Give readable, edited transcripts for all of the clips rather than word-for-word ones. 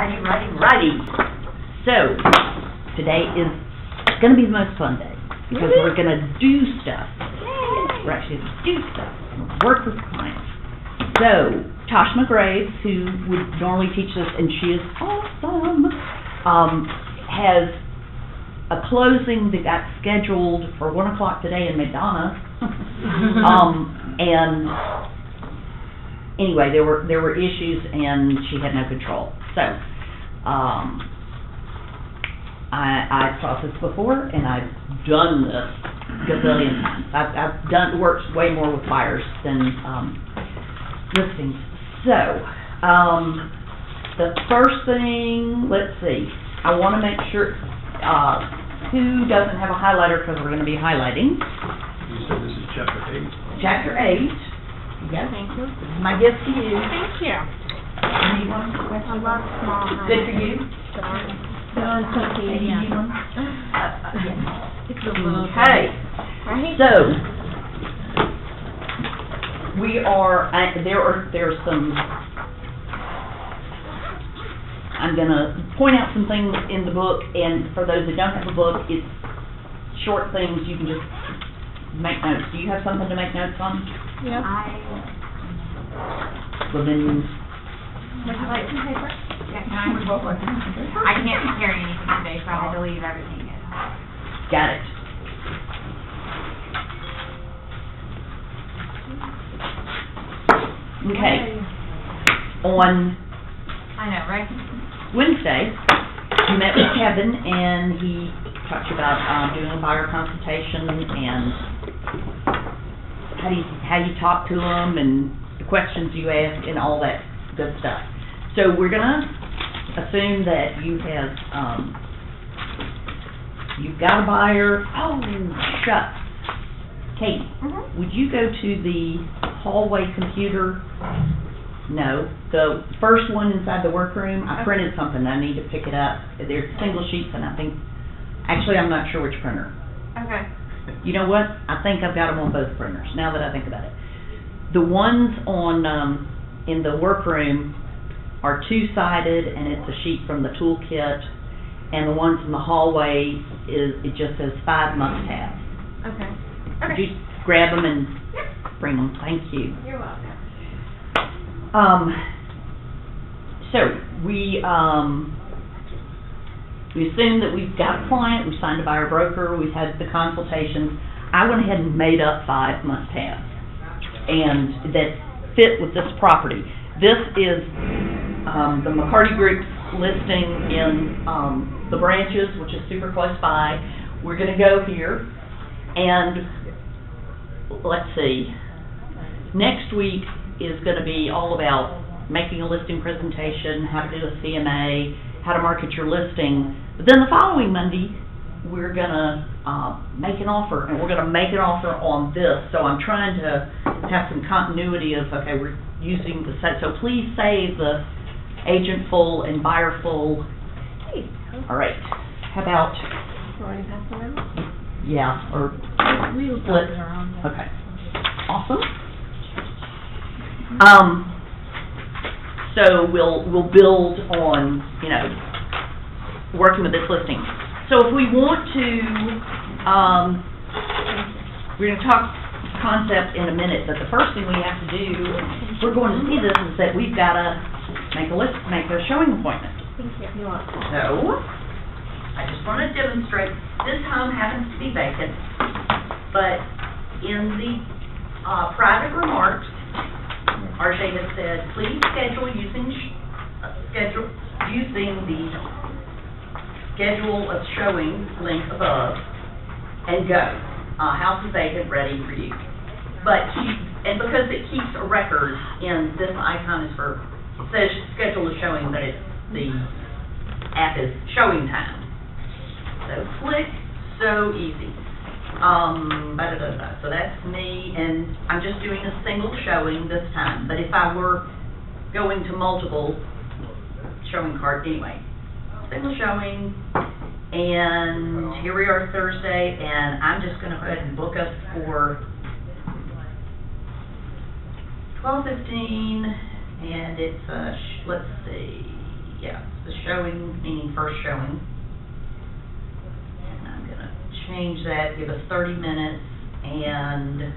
Righty. So, today is going to be the most fun day because we're going to do stuff. We're actually going to do stuff and work with clients. So, Tosh McGraves, who would normally teach us, and she is awesome, has a closing that got scheduled for 1 o'clock today in McDonough. And anyway, there were issues and she had no control. So, I've taught this before and I've done this gazillion times. I've worked way more with buyers than listings. So, the first thing, let's see, I want to make sure who doesn't have a highlighter because we're going to be highlighting. You said this is chapter 8. Chapter 8. Yes. Thank you. This is my gift to you. Thank you. Need one? I love small highlighters. Good for you? No, it's okay. Hey, you need one? Yes. It's a little Okay. Right? So, we are, there's some, I'm going to point out some things in the book, and for those that don't have a book, it's short things you can just make notes. Do you have something to make notes on? Yep. Well, then, Would you like some paper? Yeah, no, I can't carry anything today, so I had to leave everything at home. got it. Okay. On I know, right? Wednesday, we met with Kevin, and he talked about doing a buyer consultation and how you talk to them and the questions you ask and all that good stuff. So we're gonna assume that you have you've got a buyer. Oh, shucks. Kate, would you go to the hallway computer? No, the first one inside the workroom. I printed something. I need to pick it up. They're single sheets, and I think, actually, I'm not sure which printer. Okay. You know what? I think I've got them on both printers, now that I think about it. The ones on in the workroom are two-sided, and it's a sheet from the toolkit, and the ones in the hallway, it just says 5 must-haves. Okay. Could you grab them and bring them? Thank you. You're welcome. So we assume that we've got a client, we signed a buyer broker, we've had the consultations. I went ahead and made up 5 must-haves and that fit with this property. This is the McCarty Group's listing in the Branches, which is super close by. We're going to go here and let's see. Next week is going to be all about making a listing presentation, how to do a CMA, how to market your listing. But then the following Monday, we're going to make an offer, and we're going to make an offer on this. So I'm trying to have some continuity of, okay, we're using the set. So please save the agent full and buyer full. All right. How about, yeah, or split. Okay. Awesome. So we'll build on, working with this listing. So if we want to, we're going to talk concept in a minute, but the first thing we have to do, we're going to see this, is that we've got to make a showing appointment. So, I just want to demonstrate, this home happens to be vacant, but in the private remarks, RJ has said, please schedule using the schedule of showing link above and go. House is vacant, ready for you. But and because it keeps a record, and this icon is for, it says schedule of showing, but the app is showing time. So click, so easy. So that's me, and I'm just doing a single showing this time. But if I were going to multiple showing card, anyway, single showing, and here we are Thursday, and I'm just going to go ahead and book us for 12:15, and it's let's see, yeah, the showing, meaning first showing. And I'm gonna change that, give us 30 minutes, and,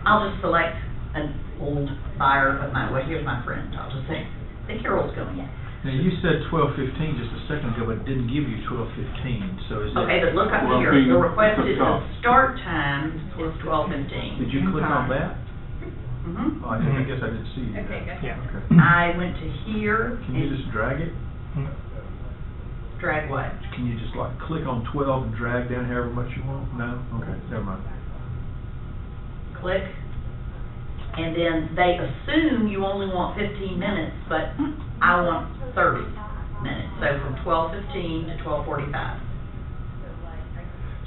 I'll just select an old buyer of mine. Well, here's my friend, I'll just say, I think Carol's going in. Now, you said 12:15 just a second ago, but it didn't give you 12:15, so is it? Okay, but look up here, the requested start time is 12:15. Did you click on that? Mm-hmm. Oh, I guess I didn't see you. Okay, good. Yeah. Okay. I went to here. Can you just drag it? Drag what? Can you just like click on 12 and drag down however much you want? No? Okay, never mind. Click. And then they assume you only want 15 minutes, but I want 30 minutes. So from 12:15 to 12:45.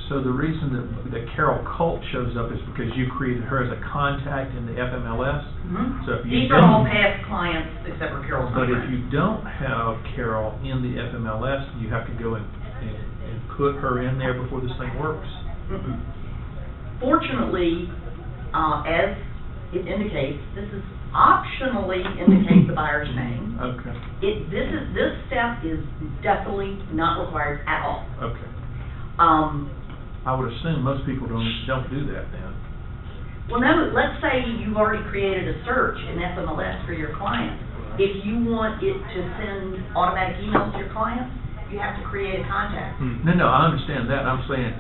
So the reason that Carol Colt shows up is because you created her as a contact in the FMLS? Mm-hmm. So if you These are all don't, past clients except for Carol's but if friend. you don't have Carol in the FMLS, you have to go and put her in there before this thing works? Mm-mm. Fortunately, as it indicates, this is optionally indicate the buyer's name. Okay, This step is definitely not required at all. okay. Um, I would assume most people don't do that then. Well, no, let's say you've already created a search in FMLS for your client. If you want it to send automatic emails to your clients, you have to create a contact. No, I understand that. I'm saying,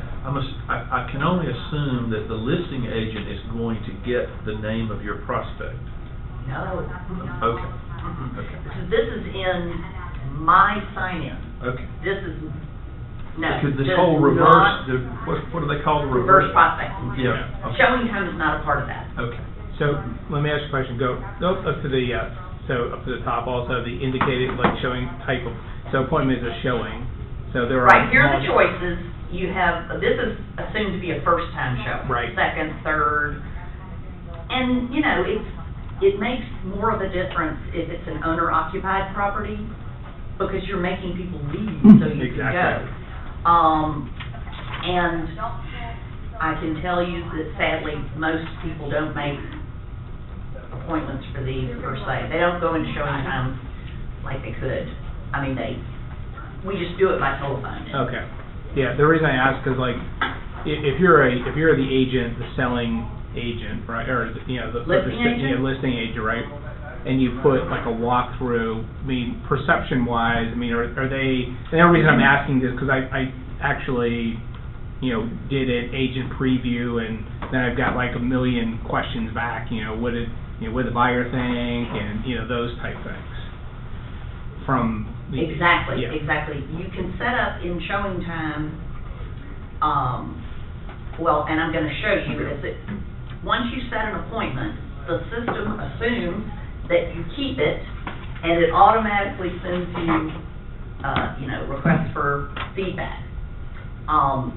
I can only assume that the listing agent is going to get the name of your prospect. No. Okay, okay, This is in my sign-in. okay. This is, no. Because this does whole not- reverse, what do they call the Reverse reverse? prospecting. Yeah, okay, Showing time is not a part of that. okay. So let me ask you a question. Go up to the up to the top. Also, the indicated like showing type of. So appointment is a showing. So there are Right, here are the choices. You have, this is assumed to be a first-time show. Right. Second, third. And, you know, it makes more of a difference if it's an owner-occupied property, because you're making people leave so you can go. Exactly. And I can tell you that sadly, most people don't make appointments for these per se. They don't go into showing times like they could. I mean, we just do it by telephone. Okay. Yeah. The reason I ask is like, if you're the agent, the selling agent, right, or the Listing agent? listing agent, right, and you put like a walkthrough. I mean, perception-wise, I mean, are they? And the reason I'm asking this because I actually, did an agent preview, and then I've got like a million questions back. What did the buyer think, and those type things. From the, Exactly, yeah. exactly. You can set up in showing time, well, and I'm gonna show you this. Once you set an appointment, the system assumes that you keep it, and it automatically sends you, requests for feedback.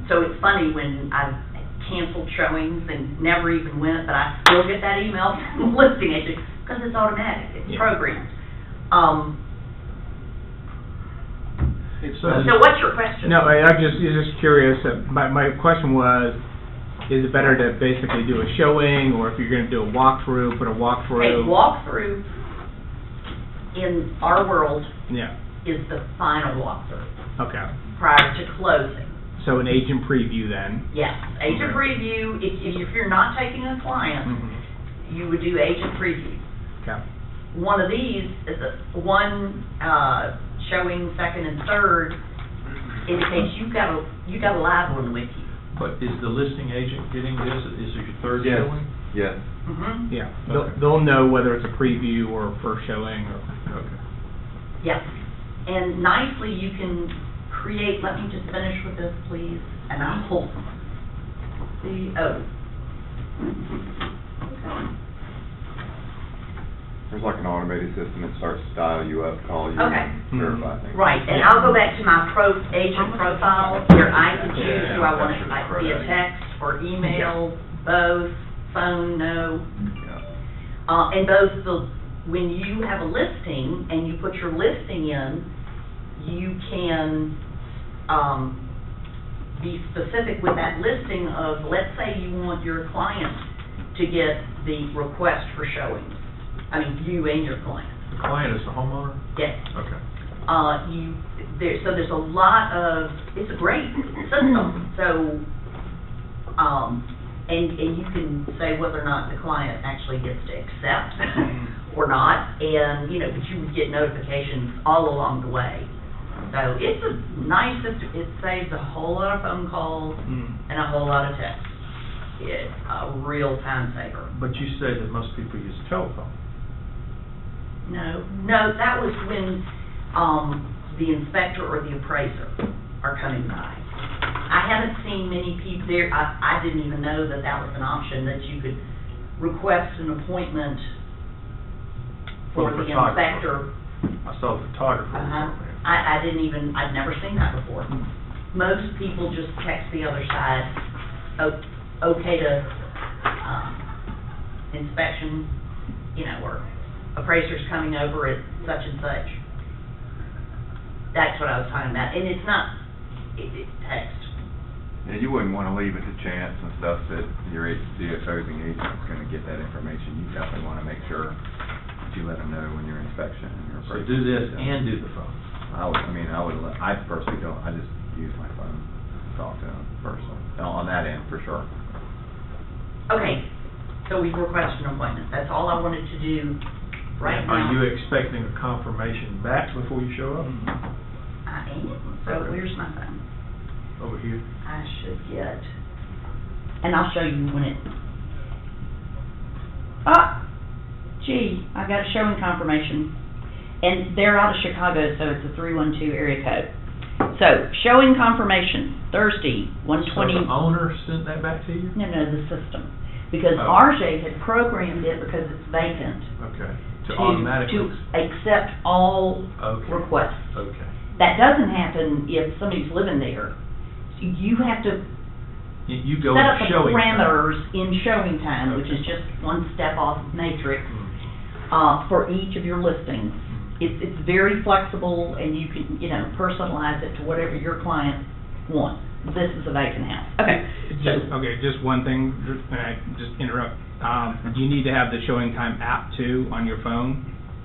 So it's funny when I've canceled showings and never even went, but I still get that email from the listing agent, because it's automatic, it's programmed. So what's your question? No, I'm just curious. My question was, is it better to basically do a showing, or if you're going to do a walkthrough, put a walkthrough? A walkthrough in our world Yeah. is the final walkthrough Okay. prior to closing. So an agent preview then. Yes, agent Okay. preview, if you're not taking a client, Mm-hmm. you would do agent preview. Okay. One of these is one showing second and third indicates you've got a live one with you. But is the listing agent getting this? Is it your third Yes. showing? Yes. Mm-hmm. Yeah. Okay. They'll know whether it's a preview or a first showing or. Okay. Yes, and nicely you can create, let me just finish with this, please, and I'll see, There's like an automated system that starts to dial you up, call you, Okay. and verify things. right, and I'll go back to my agent profile, where I can choose, do I want it via text or email, both, phone, no, Yeah. and both when you have a listing and you put your listing in, you can, be specific with that listing of, let's say you want your client to get the request for showings. I mean, you and your client. The client is the homeowner? Yes. Okay. So there's a lot of, it's a great system, so, and you can say whether or not the client actually gets to accept or not, and, but you would get notifications all along the way. So it's a nice system, it saves a whole lot of phone calls and a whole lot of texts. It's a real time saver. But you say that most people use telephone. No, that was when, the inspector or the appraiser are coming by. I haven't seen many people there, I didn't even know that that was an option, that you could request an appointment for For the the photographer. inspector. I saw the photographer. I'd never seen that before. Most people just text the other side, okay to, inspection, or appraiser's coming over at such and such. That's what I was talking about, and it's not, it's text. Yeah, you wouldn't wanna leave it to chance and stuff that the opposing agent's gonna get that information. You definitely wanna make sure that you let them know when your inspection and your So appraisal. do this and do the phone. I personally don't, I just use my phone to talk to them personally, on that end, for sure. Okay, so we've requested an appointment, that's all I wanted to do right now. Are you expecting a confirmation back before you show up? I am, so Okay. where's my phone? Over here? I should get, and I'll show you when it, I got a showing confirmation, and they're out of Chicago, so it's a 312 area code. So, showing confirmation, Thursday, 1:20. So the owner sent that back to you? No, the system, because Oh. RJ had programmed it because it's vacant. Okay. To automatically? To accept all Okay. requests. Okay. That doesn't happen if somebody's living there. You have to You go set up in the showing time. parameters in showing time, which Okay. is just one step off of Matrix, for each of your listings. It's very flexible, and you can, personalize it to whatever your client wants. This is a vacant house. Okay. Just one thing, and I just interrupt. Do you need to have the showing time app too on your phone?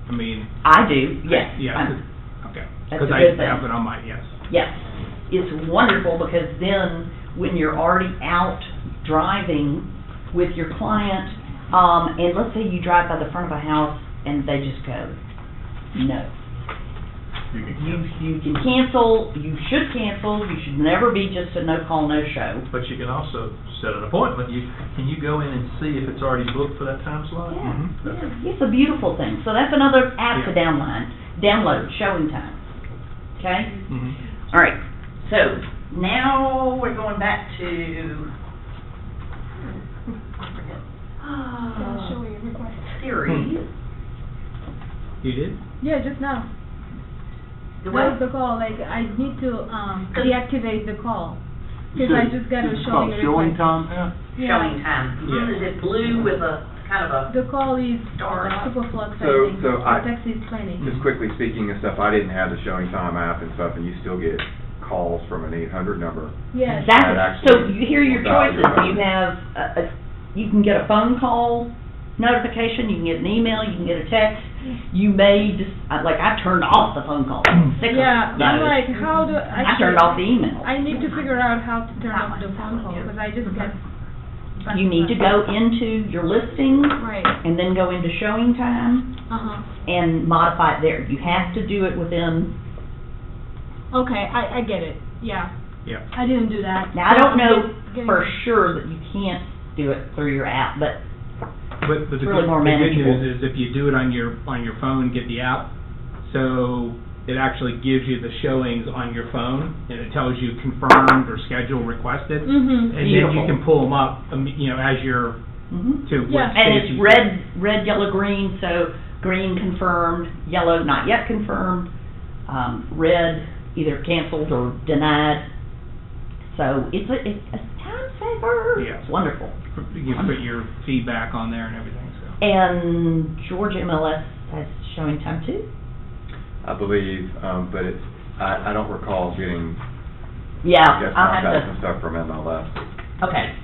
I mean. I do, yes. Yeah, okay. That's a Because I good thing. have it on my, yes. Yes, it's wonderful, because then, when you're already out driving with your client, and let's say you drive by the front of a house and they just go, no. You can cancel, you should cancel, you should never be just a no-call, no-show. But you can also set an appointment. Can you go in and see if it's already booked for that time slot? Yeah, Mm-hmm. Okay. it's a beautiful thing. So that's another app to Yeah. download, showing time. Okay? Mhm. All right, so now we're going back to Siri. You did? Yeah, just now. The That was what? the call, like, I need to, deactivate the call. Cause You I said just got a it's showing called request. showing time, yeah? Yeah. Showing time. Yeah. Is it blue with a kind of a? The call is Dark. Superflux, I So- think. so I- The text is 20. Just quickly speaking of stuff, I didn't have the showing time app and stuff, and you still get calls from an 800 number. Yes. Exactly. That So actually you hear your will value choices. your You phone. have, you can get a phone call notification, you can get an email, you can get a text. You may just, like, I turned off the phone call. Sick of Yeah, I'm those. like, how do I? I turned off the email. I need to figure out how to turn off the phone call, because I just get. You need to go into your listings Right, and then go into showing time uh-huh. and modify it there. You have to do it within, Okay, I get it, yeah. Yeah. I didn't do that. now I don't know Getting- for sure that you can't do it through your app, but But the It's really more good manageable. news is if you do it on your phone, get the app, so it actually gives you the showings on your phone, and it tells you confirmed or schedule requested. Mm-hmm. And then you Beautiful. can pull them up, as you're, mhm. to Yeah. what And stage it's you- red, yellow, green, so green confirmed, yellow not yet confirmed, red either canceled or denied. So it's a time saver. Yeah. It's wonderful. You put your feedback on there and everything, so. And Georgia MLS has showing time too? I believe, but it's, I don't recall getting Yeah, guest I'll have contacts to, and stuff from MLS. okay.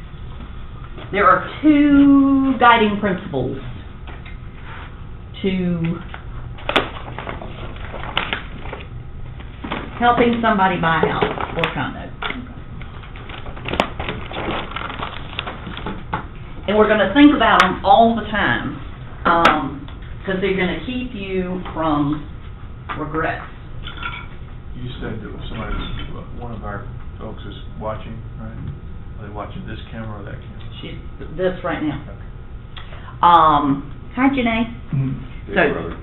There are two guiding principles to helping somebody buy a house or condo. And we're gonna think about them all the time, because they're gonna keep you from regrets. You said that somebody, one of our folks is watching, right? Are they watching this camera or that camera? She's this right now. Hi, Janae. Big So, brother.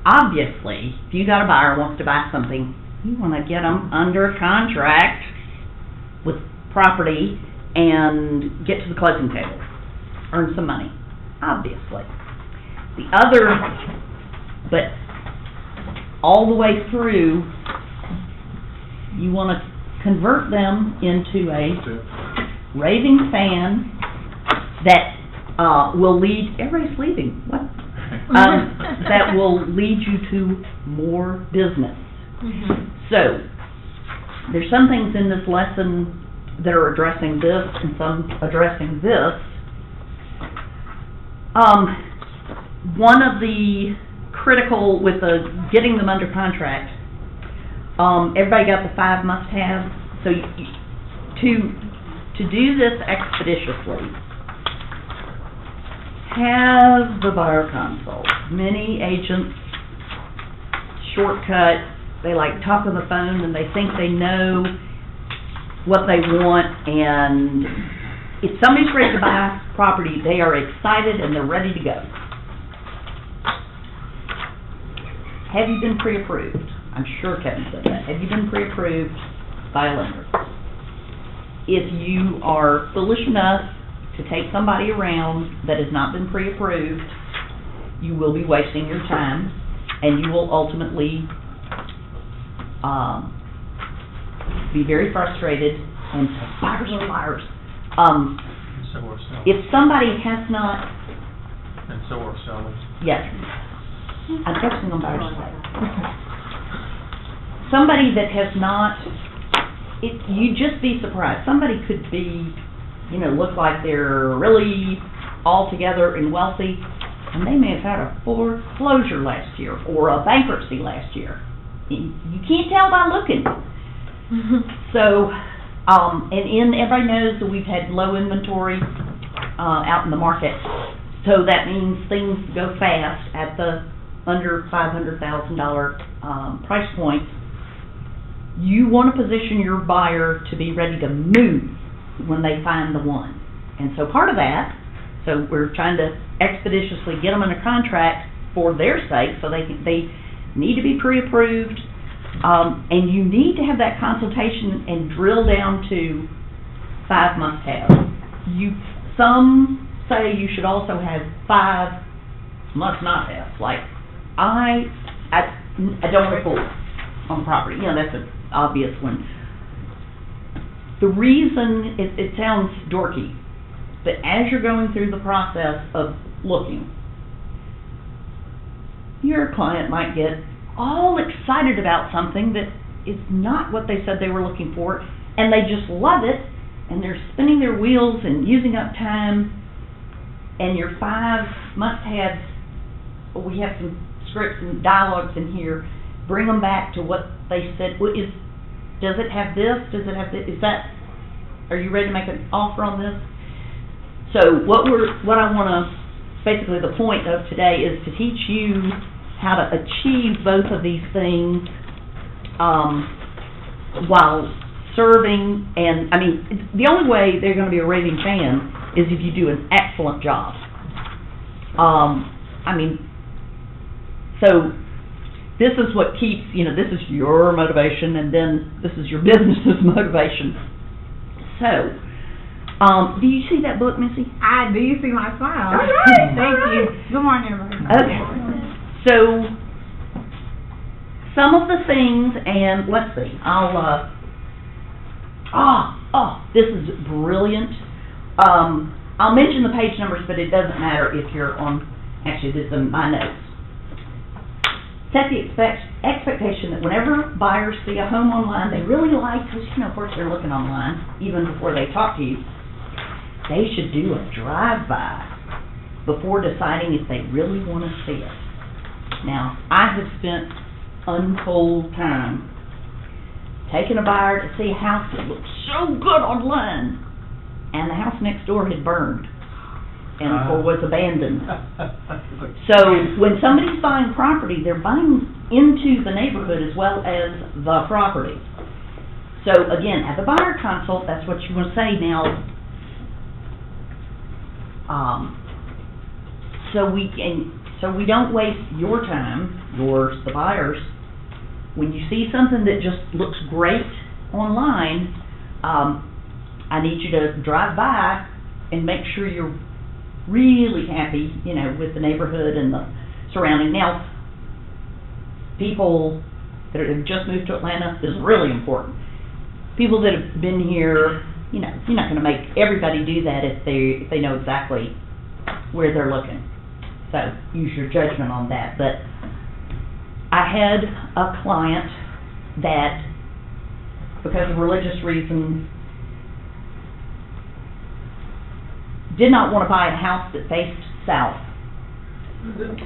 obviously, if you got a buyer who wants to buy something, you wanna get them under contract with property and get to the closing table, earn some money, obviously. The other, but all the way through, you wanna convert them into a raving fan that, will lead, everybody's leaving, what? That will lead you to more business. So, there's some things in this lesson that are addressing this and some addressing this. One of the critical with the getting them under contract, everybody got the 5 must-haves. So to do this expeditiously, have the buyer consult. Many agents shortcut. They like talk on the phone and they think they know what they want, and if somebody's ready to buy property, they are excited and they're ready to go. Have you been pre-approved? I'm sure Kevin said that. Have you been pre-approved by a lender? If you are foolish enough to take somebody around that has not been pre-approved, you will be wasting your time, and you will ultimately be very frustrated, and buyers are liars. So we're selling. If somebody has not, And so we're selling. yes, I'm focusing on buyers today. Somebody that has not, you'd just be surprised. Somebody could be, look like they're really all together and wealthy, and they may have had a foreclosure last year or a bankruptcy last year. You can't tell by looking. So, and everybody knows that we've had low inventory out in the market, so that means things go fast at the under $500,000 price point. You want to position your buyer to be ready to move when they find the one. And so part of that, so we're trying to expeditiously get them under contract for their sake, so they need to be pre-approved, and you need to have that consultation and drill down to 5 must-haves. Some say you should also have 5 must-not-haves. Like, I don't want to fool on property. That's an obvious one. The reason, it sounds dorky, but as you're going through the process of looking, your client might get all excited about something that is not what they said they were looking for, and they just love it, and they're spinning their wheels and using up time, and your 5 must-haves, we have some scripts and dialogues in here, bring them back to what they said. Does it have this? Does it have this? Are you ready to make an offer on this? So what I want to, basically the point of today is to teach you how to achieve both of these things while serving, and the only way they're going to be a raving fan is if you do an excellent job. So this is what keeps, this is your motivation, and then this is your business's motivation. So, do you see that book, Missy? I do. You see my smile. All right. Thank you. Good morning, everybody. Okay. So, some of the things, and let's see, this is brilliant. I'll mention the page numbers, but it doesn't matter if you're on, actually this is in my notes. Set the expectation that whenever buyers see a home online they really like, because of course they're looking online even before they talk to you, they should do a drive-by before deciding if they really want to see it. Now, I have spent untold time taking a buyer to see a house that looked so good online, and the house next door had burned and or was abandoned. So when somebody's buying property, they're buying into the neighborhood as well as the property. So again, at the buyer consult, that's what you want to say now. So we don't waste your time, yours, the buyers. When you see something that just looks great online, I need you to drive by and make sure you're really happy, you know, with the neighborhood and the surrounding. Now, people that have just moved to Atlanta, this is really important. People that have been here, you know, you're not going to make everybody do that if they know exactly where they're looking. So use your judgment on that. But I had a client that, because of religious reasons, did not want to buy a house that faced south.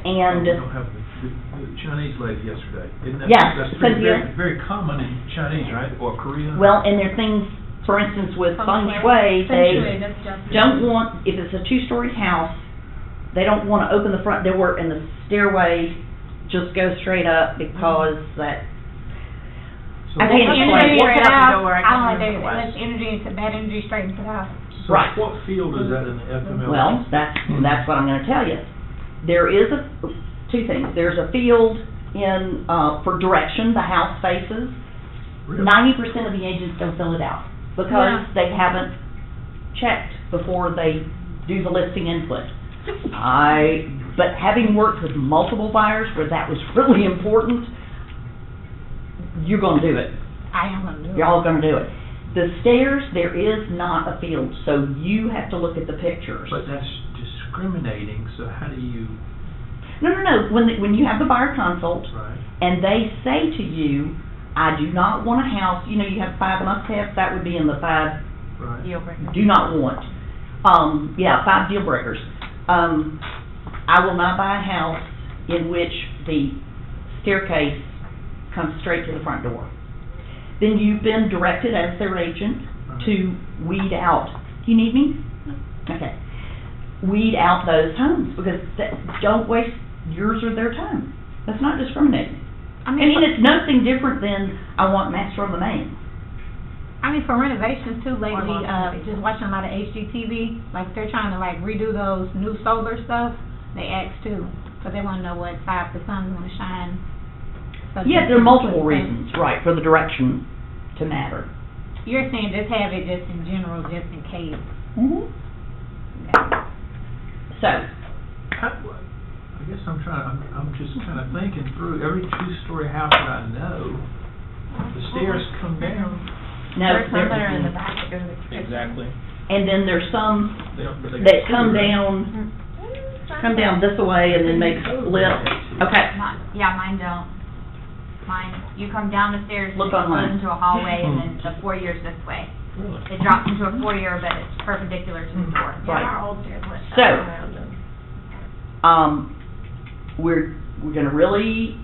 And We don't have the Chinese lady yesterday. Isn't that, Yeah, that's Cynthia. very common in Chinese, right, or Korean? well, and there are things, for instance, with feng shui, they don't want, if it's a two-story house, they don't want to open the front door and the stairway just go straight up because that, So I can't explain. Energy Walk into the out the house, door, I I can't don't like remember that, what. let's energy into, bad energy straight into the house. So Right. what field is that in the FMLA? well, that's what I'm going to tell you. There is two things. There's a field in, for direction, the house faces. Really? 90% of the agents don't fill it out because they haven't checked before they do the listing input. But having worked with multiple buyers where that was really important, you're going to do it. I am gonna do it. Y'all going to do it. The stairs, there is not a field, so you have to look at the pictures. But that's discriminating, so how do you, No. When you have the buyer consult, right? and they say to you, I do not want a house, you know, you have 5 must-haves, that would be in the 5 Right. Deal breaker. do not want. 5 deal breakers. I will not buy a house in which the staircase comes straight to the front door. Then you've been directed as their agent to weed out. Do you need me? Okay. Weed out those homes because don't waste yours or their time. That's not discriminating. I I mean, mean, it's nothing different than I want master on the main. for renovations too, lately, long-term just watching a lot of HGTV, like, they're trying to, like, redo those new solar stuff, they ask too, because they want to know what side the sun's going to shine. So Yeah, there are multiple reasons, right, for the direction to matter. You're saying just have it just in general, just in case. Mm-hmm. So, I guess I'm just kind of thinking through, every two-story house that I know, the stairs come down, no, There's some that are in the there- back that go to the kitchen. Exactly. and then there's some they don't, but they. that come down this way and then make split. Okay, Mine don't. Mine, you come down the stairs, Look and it online. goes into a hallway, and then the foyer's this way. Really? It drops into a foyer, but it's perpendicular to the door. Right. Our old stairs went So- around them. we're gonna really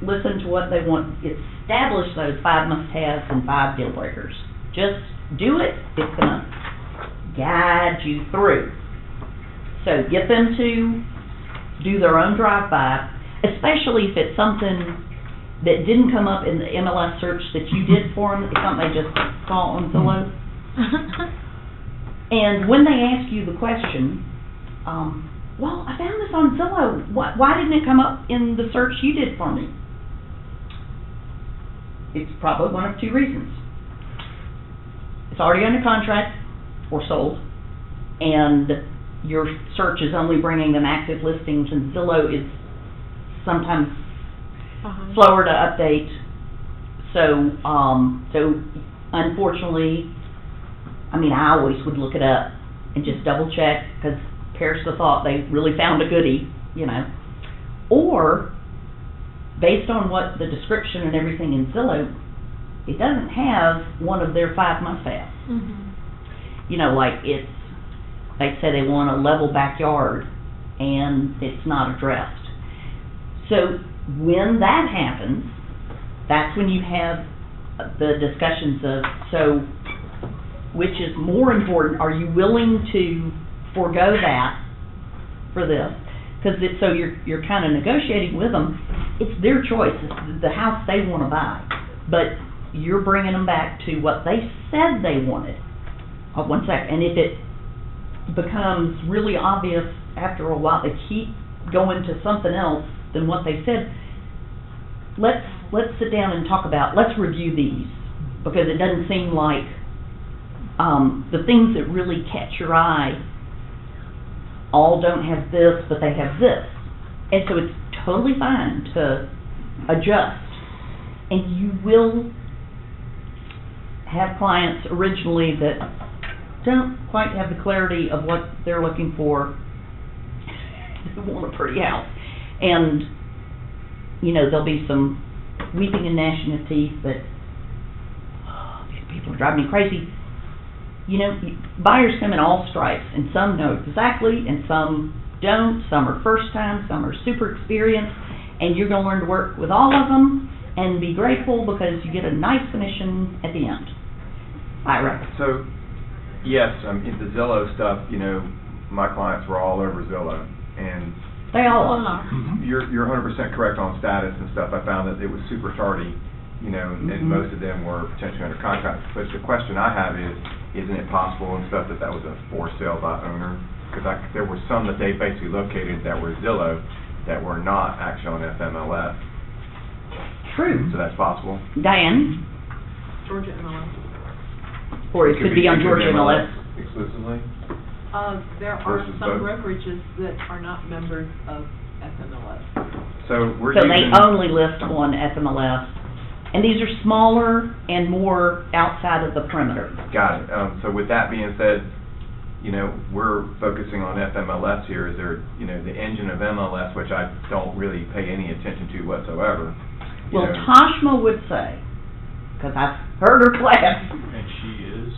listen to what they want. Establish those 5 must-haves and 5 deal breakers. Just do it. It's gonna guide you through. So get them to do their own drive-by, especially if it's something that didn't come up in the MLS search that you did for them. It's something they just saw on Zillow. And when they ask you the question, well, I found this on Zillow. Why didn't it come up in the search you did for me? It's probably one of 2 reasons. It's already under contract or sold, and your search is only bringing them active listings, and Zillow is sometimes slower to update. So unfortunately, I mean, I always would look it up and just double check, because perish the thought they really found a goodie, you know. Or, based on what the description and everything in Zillow, it doesn't have one of their 5 must-haves. You know, like they say they want a level backyard, and it's not addressed. So when that happens, that's when you have the discussions of, so, which is more important, are you willing to forego that for this? Because so you're kind of negotiating with them, it's their choice, it's the house they want to buy, but you're bringing them back to what they said they wanted. One sec, and if it becomes really obvious after a while, they keep going to something else than what they said, let's sit down and talk about, let's review these, because it doesn't seem like the things that really catch your eye all don't have this, but they have this. And so it's totally fine to adjust. And you will have clients originally that don't quite have the clarity of what they're looking for. They want a pretty house. And, you know, there'll be some weeping and gnashing of teeth that, oh, these people are driving me crazy. You know, buyers come in all stripes, and some know exactly, and some don't. Some are first time, some are super experienced, and you're going to learn to work with all of them and be grateful because you get a nice commission at the end. Ira. So, yes, the Zillow stuff, you know, my clients were all over Zillow, and They all are. you're 100% correct on status and stuff. I found that it was super tardy, you know, and most of them were potentially under contract. But the question I have is, isn't it possible and stuff that was a for sale by owner? Because there were some that they basically located that were Zillow that were not actually on FMLS. True. So that's possible. Diane? Georgia MLS. Or it could be on Georgia MLS. Exclusively? There are Versus some both? brokerages that are not members of FMLS. So we're So they using... only list on FMLS. And these are smaller and more outside of the perimeter. Got it. So with that being said, you know, we're focusing on FMLS here. Is there, you know, the engine of MLS, which I don't really pay any attention to whatsoever. you Well, know. Toshma would say, because I've heard her class, And she is?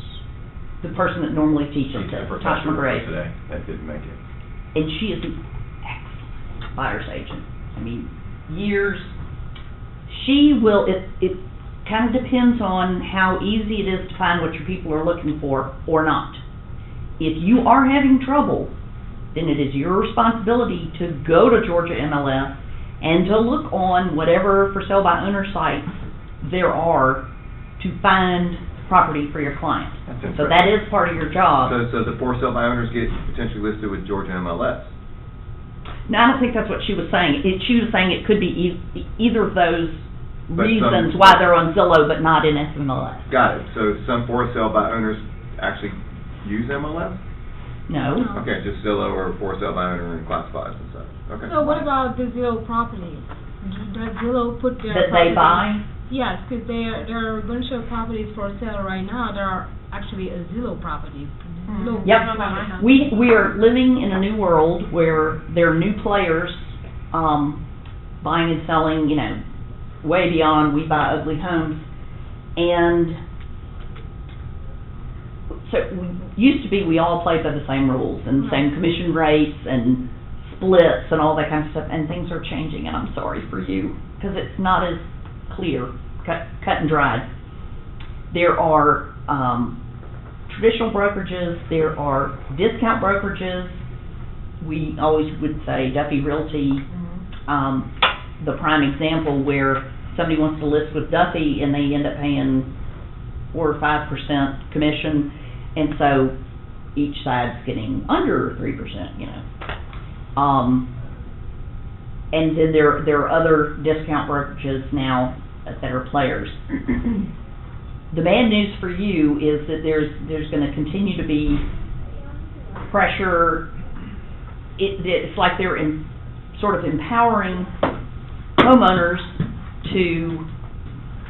the person that normally teaches She's it, the professor Toshma Gray. today. That didn't make it. And she is an excellent buyer's agent. I mean, years. She will, it kind of depends on how easy it is to find what your people are looking for or not. If you are having trouble, then it is your responsibility to go to Georgia MLS and to look on whatever for sale by owner sites there are to find property for your client. That's So that is part of your job. So the for sale by owners get potentially listed with Georgia MLS? No, I don't think that's what she was saying. She was saying it could be either of those But reasons some- why they're on Zillow but not in FMLS. Got it. So some for sale by owners actually use MLS? No. Okay, just Zillow or for sale by owner and classifieds and such. Okay. So what about the Zillow properties? Does Zillow put their That they properties- buy? Yes, because there are a bunch of properties for sale right now that are actually a Zillow properties. Zillow Yep. properties. We are living in a new world where there are new players buying and selling, you know, way beyond we buy ugly homes. And so used to be we all played by the same rules and the same commission rates and splits and all that kind of stuff, and things are changing, and I'm sorry for you because it's not as clear, cut and dried. There are traditional brokerages, there are discount brokerages. We always would say Duffy Realty, the prime example where somebody wants to list with Duffy and they end up paying 4 or 5% commission, and so each side's getting under 3%, you know. And then there are other discount brokerages now that are players. The bad news for you is that there's going to continue to be pressure. It's like they're sort of empowering homeowners to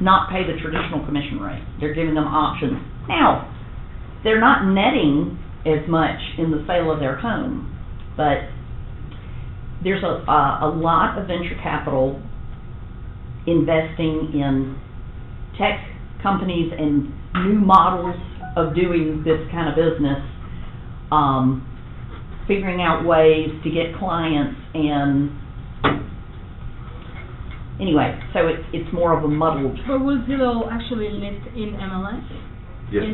not pay the traditional commission rate. They're giving them options. Now, they're not netting as much in the sale of their home, but there's a lot of venture capital investing in tech companies and new models of doing this kind of business, figuring out ways to get clients and anyway, so it's more of a muddled, But will Zillow actually list in MLS? Yes,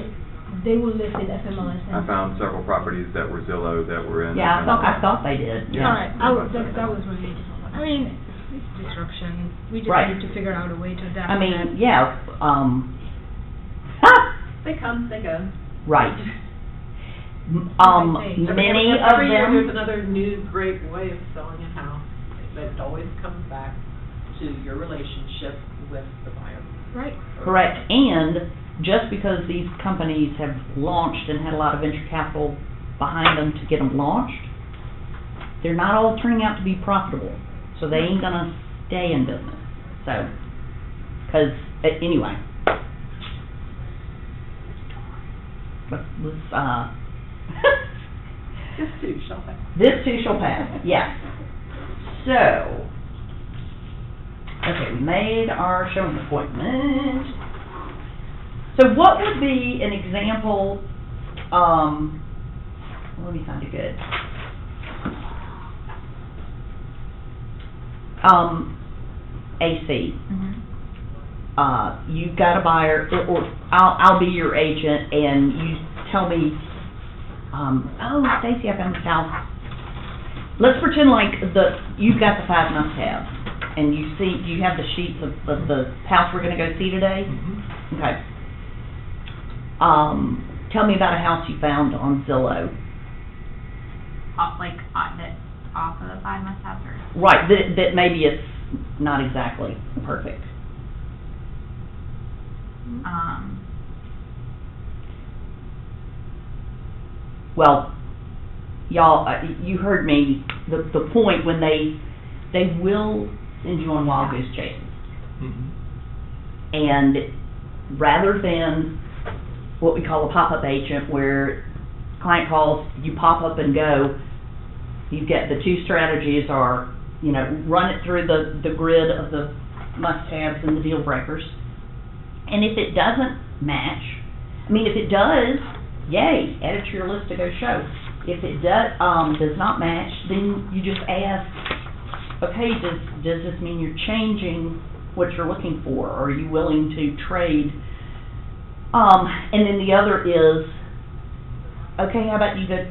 They will list in FMLS. I found several properties that were Zillow that were in. yeah, I thought they did, yeah. All right, that was really, I mean, it's disruption. We just Right. need to figure out a way to adapt. I to mean, that. yeah, They come, they go. right. Every Many of Every year, there's them, another new great way of selling a house, but it always comes back to your relationship with the buyer. Right? correct, and just because these companies have launched and had a lot of venture capital behind them to get them launched, they're not all turning out to be profitable, so they ain't gonna stay in business, so, 'cause, anyway. Let's, This too shall pass. this too shall pass, yes. So, okay, we made our showing appointment. So what would be an example, let me find it good. AC. You've got a buyer, or I'll be your agent, and you tell me, oh, Stacy, I found this house. Let's pretend like you've got the 5 must-haves, and you have the sheets of the house we're gonna go see today? Mhm. Okay. Tell me about a house you found on Zillow. That's off of the 5 must-haves or? Right, that maybe it's not exactly perfect. Well, y'all, you heard me, the point when they will send you on wild goose chases. Mhm. And rather than what we call a pop-up agent, where client calls, you pop up and go, you get the 2 strategies are, run it through the grid of the must-haves and the deal breakers. And if it doesn't match, if it does, yay, add it to your list to go show. If it does not match, then you just ask, okay, does this mean you're changing what you're looking for? Or are you willing to trade? And then the other is, okay, how about you go,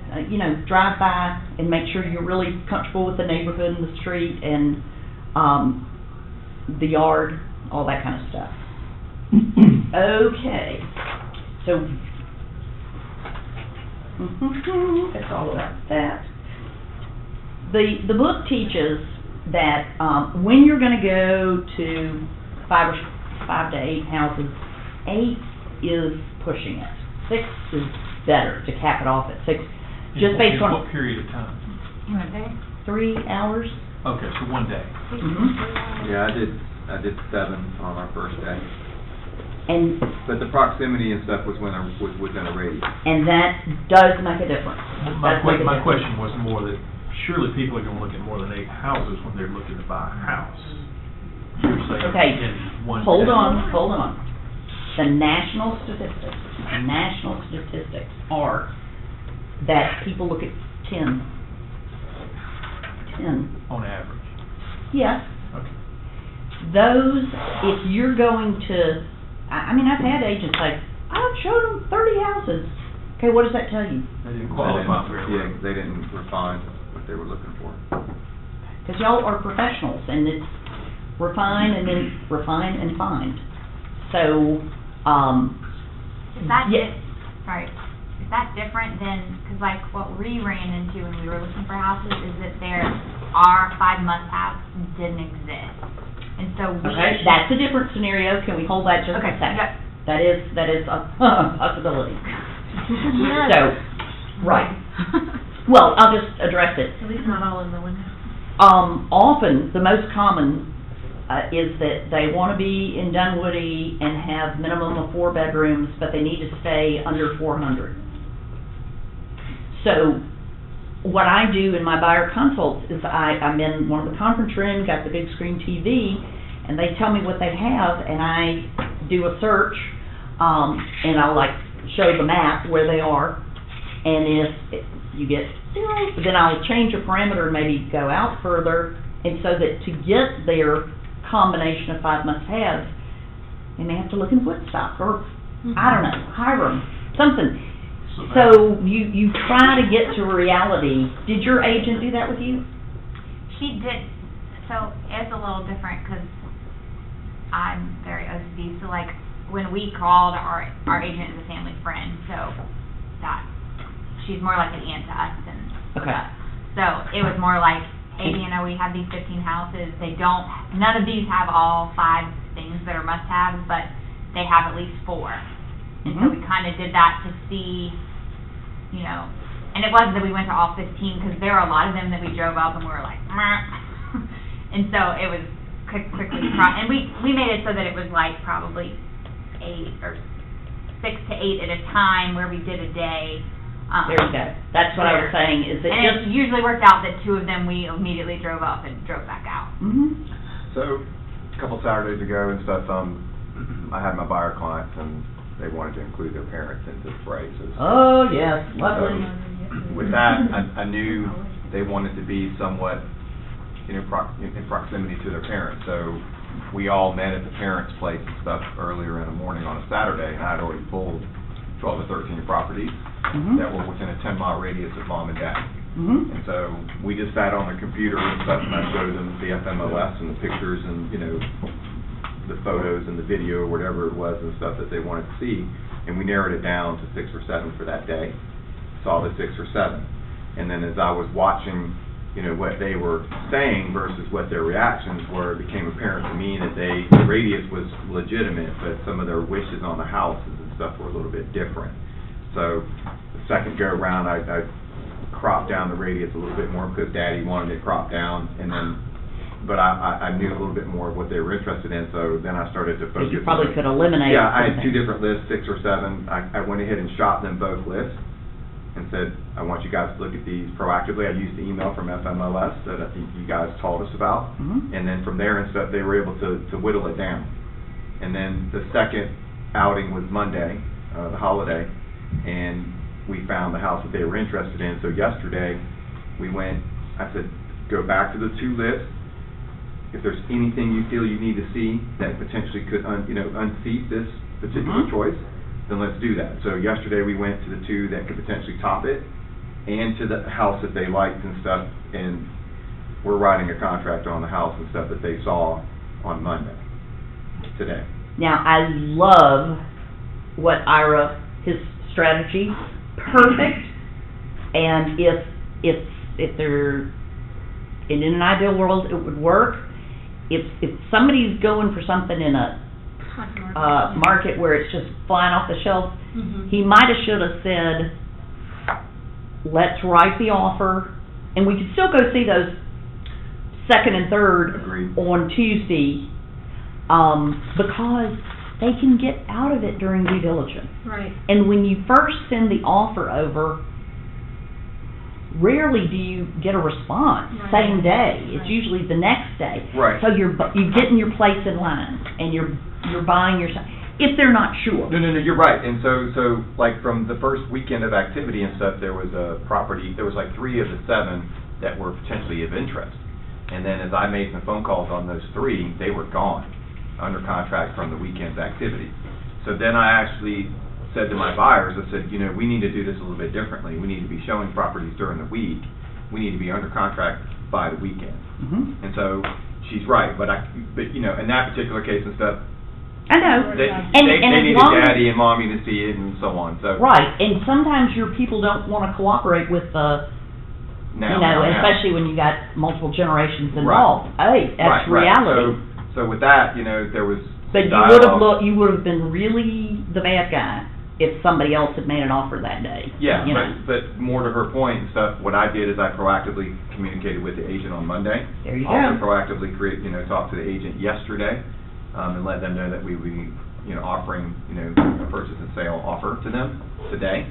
drive by and make sure you're really comfortable with the neighborhood and the street and the yard, all that kind of stuff. Okay, so that's all about that. The book teaches that when you're going to go to 5 to 8 houses, 8 is pushing it. 6 is better to cap it off at 6, just based In on what period of time? 3 hours. Okay, so one day. Mm-hmm. Yeah, I did 7 on our first day. And But the proximity and stuff was within a radius. that does make a difference. My Does make a my difference. question was more that surely people are gonna look at more than 8 houses when they're looking to buy a house. You're saying Okay, in one hold day. on. The national statistics are that people look at 10. On average. Yes. Okay. Those, if you're going to, I've had agents say, I've showed them 30 houses. Okay, what does that tell you? They didn't qualify very well. Yeah, they didn't refine what they were looking for. Because y'all are professionals, and it's refine and then refine and find. So, Is that yeah. Is that different than, because like what we ran into when we were looking for houses is that there are 5 must-haves didn't exist. And so we... Okay, that's a different scenario. Can we hold that just Okay, a second? yeah. That is a possibility. Yes. So, right. Well, I'll just address it. At least not all in the window. Often, the most common is that they want to be in Dunwoody and have minimum of 4 bedrooms, but they need to stay under 400. So, what I do in my buyer consults is I'm in one of the conference rooms, got the big screen TV, and they tell me what they have, and I do a search, and I'll show the map where they are, and if you get 0, then I'll change a parameter and maybe go out further, and so that to get their combination of 5 must-haves, they may have to look in Woodstock, or, I don't know, Hiram, something. So you try to get to reality. Did your agent do that with you? She did, so it's a little different, because I'm very OCD, so like, when we called, our agent is a family friend, so that, she's more like an aunt to us than Okay. us. So it was more like, hey, you know, we have these 15 houses, none of these have all 5 things that are must-haves, but they have at least 4. And so we kind of did that to see, you know, and it wasn't that we went to all 15, because there were a lot of them that we drove up and we were like, meh. And so it was quickly, and we made it so that it was like probably 8 or 6 to 8 at a time, where we did a day. There you go. That's what I was saying, is it And it usually worked out that 2 of them we immediately drove up and drove back out. So, a couple Saturdays ago and stuff, I had my buyer clients, and they wanted to include their parents into the fray. So Oh, yes, lovely. with that, I knew they wanted to be somewhat in proximity to their parents. So we all met at the parents' place and stuff earlier in the morning on a Saturday, and I had already pulled 12 or 13 properties that were within a 10-mile radius of mom and dad. And so we just sat on the computer and stuff, and I showed them the FMLS and the pictures and, you know, the photos and the video or whatever it was and stuff that they wanted to see, and we narrowed it down to 6 or 7 for that day. Saw the 6 or 7. And then as I was watching, you know, what they were saying versus what their reactions were, it became apparent to me that the radius was legitimate, but some of their wishes on the houses and stuff were a little bit different. So the second go around, I cropped down the radius a little bit more because Daddy wanted it cropped down, and then, but I knew a little bit more of what they were interested in, so then I started to focus. You probably could eliminate. Yeah, I had something. 2 different lists, 6 or 7. I went ahead and shot them both lists and said, I want you guys to look at these proactively. I used the email from FMLS that I think you guys told us about, and then from there and stuff, they were able to whittle it down. And then the second outing was Monday, the holiday, and we found the house that they were interested in. So yesterday, we went, I said, go back to the 2 lists. If there's anything you feel you need to see that potentially could unseat this particular choice, then let's do that. So yesterday we went to the 2 that could potentially top it, and to the house that they liked and stuff, and we're writing a contract on the house and stuff that they saw on Monday, today. Now, I love what Ira, his strategy, perfect, and if they're, in an ideal world, it would work. If somebody's going for something in a market where it's just flying off the shelf, he might have should have said, let's write the offer, and we could still go see those second and third Agreed. on Tuesday, because they can get out of it during due diligence. Right. And when you first send the offer over, rarely do you get a response same day. It's usually the next day. Right. So you're getting your place in line, and you're buying your, if they're not sure. No, you're right. And so like from the first weekend of activity and stuff, there was a property, there was like 3 of the 7 that were potentially of interest. And then as I made some phone calls on those 3, they were gone, under contract from the weekend's activity. So then I actually said to my buyers, I said, you know, we need to do this a little bit differently. We need to be showing properties during the week. We need to be under contract by the weekend. And so she's right, but you know, in that particular case and stuff, I know. they and needed as long as, Daddy and Mommy to see it and so on. So right, and sometimes your people don't want to cooperate with the, now. especially when you got multiple generations involved. Hey, that's reality. So with that, you know, there was. But you would have been really the bad guy if somebody else had made an offer that day. Yeah, you know. but more to her point and stuff, what I did is I proactively communicated with the agent on Monday. There you Also go. proactively talked to the agent yesterday, and let them know that we would be, offering, a purchase and sale offer to them today.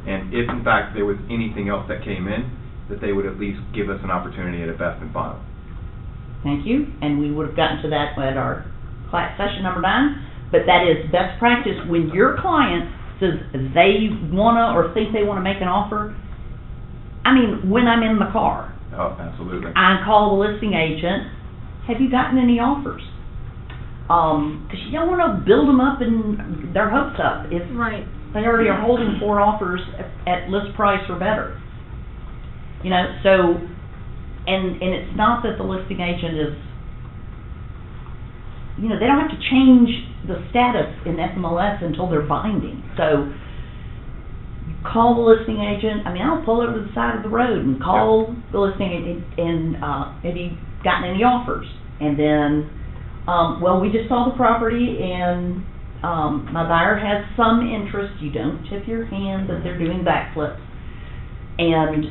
And if in fact there was anything else that came in, that they would at least give us an opportunity at a best and final. Thank you, and we would have gotten to that at our class session number 9, but that is best practice. When your client says they wanna or think they wanna make an offer, I mean, when I'm in the car, Oh, absolutely. I call the listing agent, have you gotten any offers? 'cause you don't wanna build them up and their hopes up. If Right. they already are holding 4 offers at list price or better. You know, so, and it's not that the listing agent is, you know, they don't have to change the status in FMLS until they're binding. So, you call the listing agent, I mean, I'll pull over to the side of the road and call the listing agent and, have you gotten any offers? And then, well, we just saw the property and, my buyer has some interest. You don't tip your hand that they're doing backflips. And,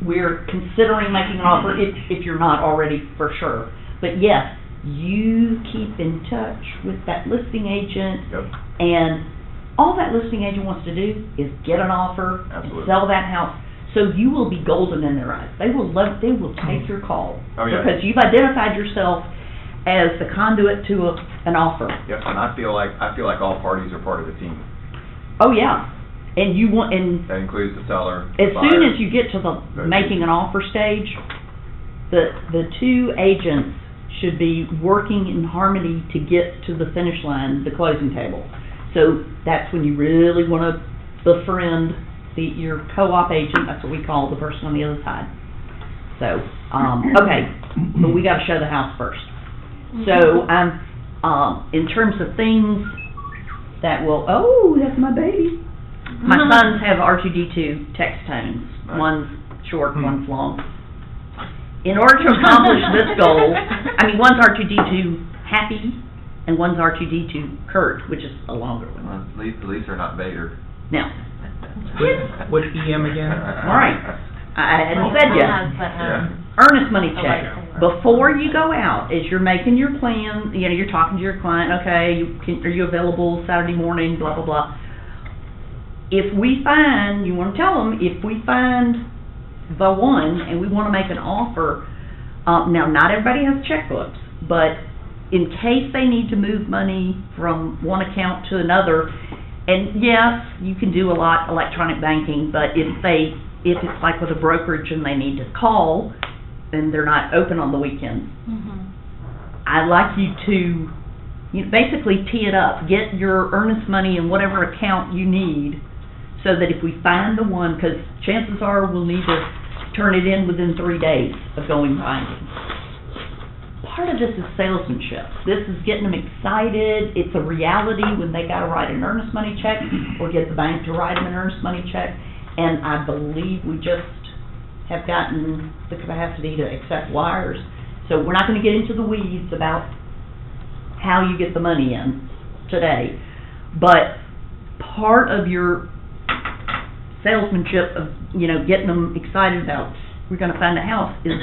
we're considering making an offer if you're not already for sure. But yes, you keep in touch with that listing agent. Yep. And all that listing agent wants to do is get an offer and Absolutely. sell that house. So you will be golden in their eyes. They will take your call. Oh, yeah. Because you've identified yourself as the conduit to an offer. Yep, and I feel like all parties are part of the team. Oh, yeah. And you want, and That includes the seller, the as soon buyer. as you get to the Both. making an offer stage, the 2 agents should be working in harmony to get to the finish line, the closing table. So that's when you really want to befriend your co-op agent. That's what we call the person on the other side. So, okay, but we got to show the house first. So, in terms of things that will, oh, that's my baby. My sons have R2D2 text tones. Nice. One's short, one's long. In order to accomplish this goal, I mean, one's R2D2 happy, and one's R2D2 Kurt, which is a longer one. Well, at least they're not Vader. Now, What's EM again? all right, I hadn't said yet. Yeah. Earnest money check. Before you go out, as you're making your plan, you know, you're talking to your client, okay, are you available Saturday morning, blah, blah, blah. If we find, you want to tell them, if we find the one and we want to make an offer, now not everybody has checkbooks, but in case they need to move money from one account to another, and yes, you can do a lot electronic banking, but if it's like with a brokerage and they need to call, then they're not open on the weekends. I'd like you to basically tee it up, get your earnest money in whatever account you need, so that if we find the one, because chances are we'll need to turn it in within 3 days of going binding. Part of this is salesmanship. This is getting them excited. It's a reality when they got to write an earnest money check or get the bank to write them an earnest money check. And I believe we just have gotten the capacity to accept wires. So we're not going to get into the weeds about how you get the money in today. But part of your salesmanship of, getting them excited about, we're going to find a house, is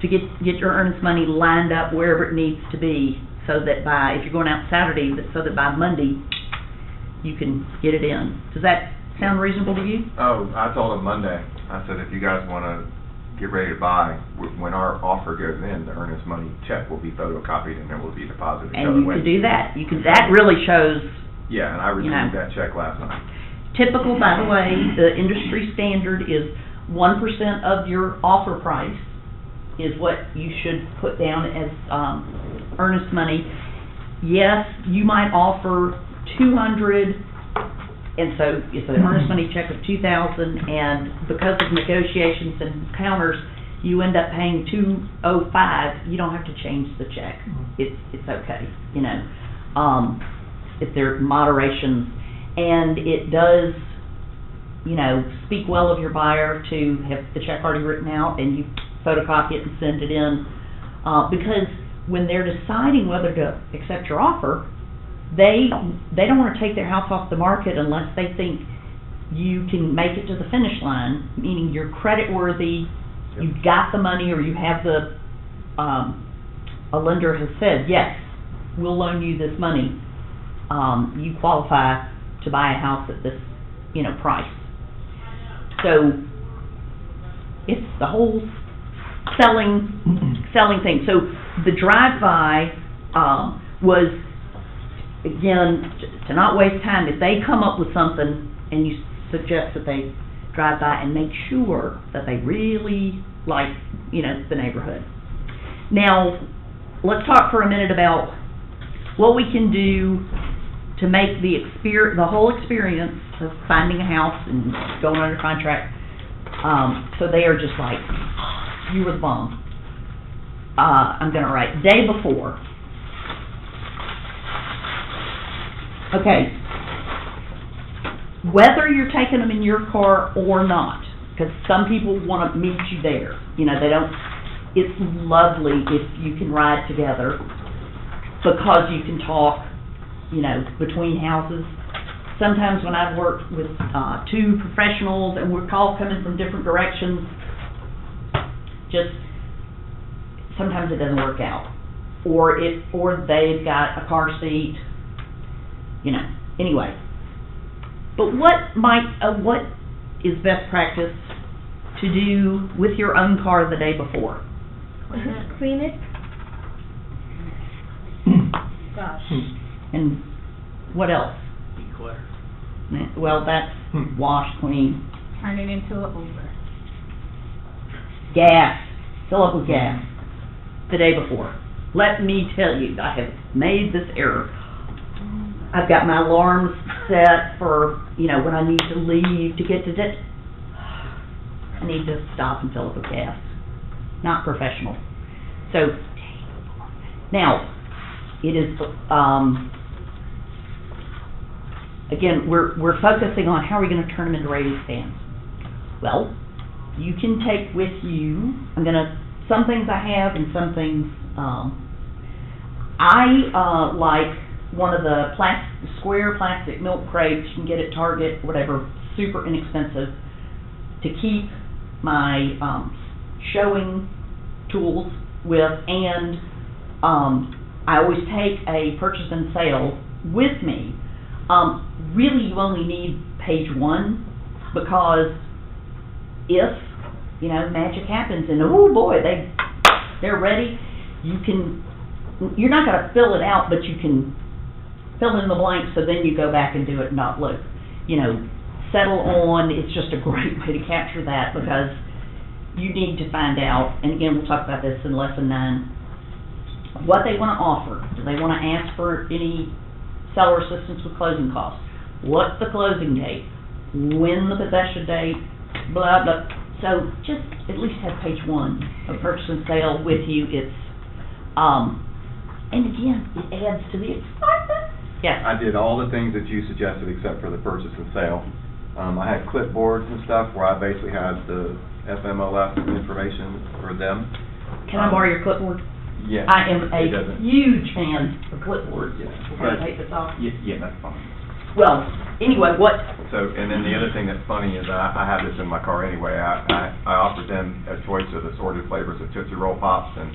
to get your earnest money lined up wherever it needs to be, so that if you're going out Saturday, so that by Monday you can get it in. Does that sound reasonable to you? Oh, I told them Monday, I said, if you guys want to get ready to buy, when our offer goes in, the earnest money check will be photocopied and it will be deposited. And you could do that. That really shows. Yeah, and I received that check last night. Typical, by the way, the industry standard is 1% of your offer price is what you should put down as earnest money. Yes, you might offer $200, and so it's an earnest money check of $2,000, and because of negotiations and counters, you end up paying $205. You don't have to change the check. It's okay, if there are moderations. And it does, speak well of your buyer to have the check already written out and you photocopy it and send it in. Because when they're deciding whether to accept your offer, they don't want to take their house off the market unless they think you can make it to the finish line, meaning you're credit worthy, you've got the money, or you have a lender has said, yes, we'll loan you this money. You qualify to buy a house at this, price. So it's the whole selling thing. So the drive-by was, again, to not waste time. If they come up with something and you suggest that they drive by and make sure that they really like, the neighborhood. Now, let's talk for a minute about what we can do to make the whole experience of finding a house and going under contract, so they are just like, you were the bomb. I'm gonna write day before. Okay. Whether you're taking them in your car or not, because some people want to meet you there. You know, they don't, it's lovely if you can ride together because you can talk, you know, between houses. Sometimes when I've worked with two professionals and we're all coming from different directions, just sometimes it doesn't work out. Or they've got a car seat, you know, anyway. But what is best practice to do with your own car the day before? Clean it. Gosh. And what else? Declutter. Well, that's wash, clean. Turn it into an Uber. Gas. Fill up with gas the day before. Let me tell you, I have made this error. I've got my alarms set for, you know, when I need to leave to get to this. I need to stop and fill up with gas. Not professional. So, now, it is, again, we're focusing on how are we going to turn them into radio stands. Well, you can take with you, some things I have and some things, I like one of the square plastic milk crates you can get at Target, whatever, super inexpensive, to keep my showing tools with, and I always take a purchase and sale with me. Really, you only need page 1, because if, you know, magic happens and, oh boy, they're ready, you're not going to fill it out, but you can fill in the blanks, so then you go back and do it and not look, you know, settle on. It's just a great way to capture that, because you need to find out, and again, we'll talk about this in lesson 9, what they want to offer. Do they want to ask for any seller assistance with closing costs? What's the closing date? When the possession date? Blah, blah. So just at least have page 1 of purchase and sale with you. It's, and again, it adds to the excitement. Yes. I did all the things that you suggested except for the purchase and sale. I had clipboards and stuff where I basically had the FMLS information for them. Can I borrow your clipboard? Yeah. I am a huge fan of clipboards. Yeah. Can I take this off? Yeah, that's fine. Well, anyway, what? So, and then the other thing that's funny is I have this in my car anyway. I offered them a choice of assorted flavors of Tootsie Roll Pops and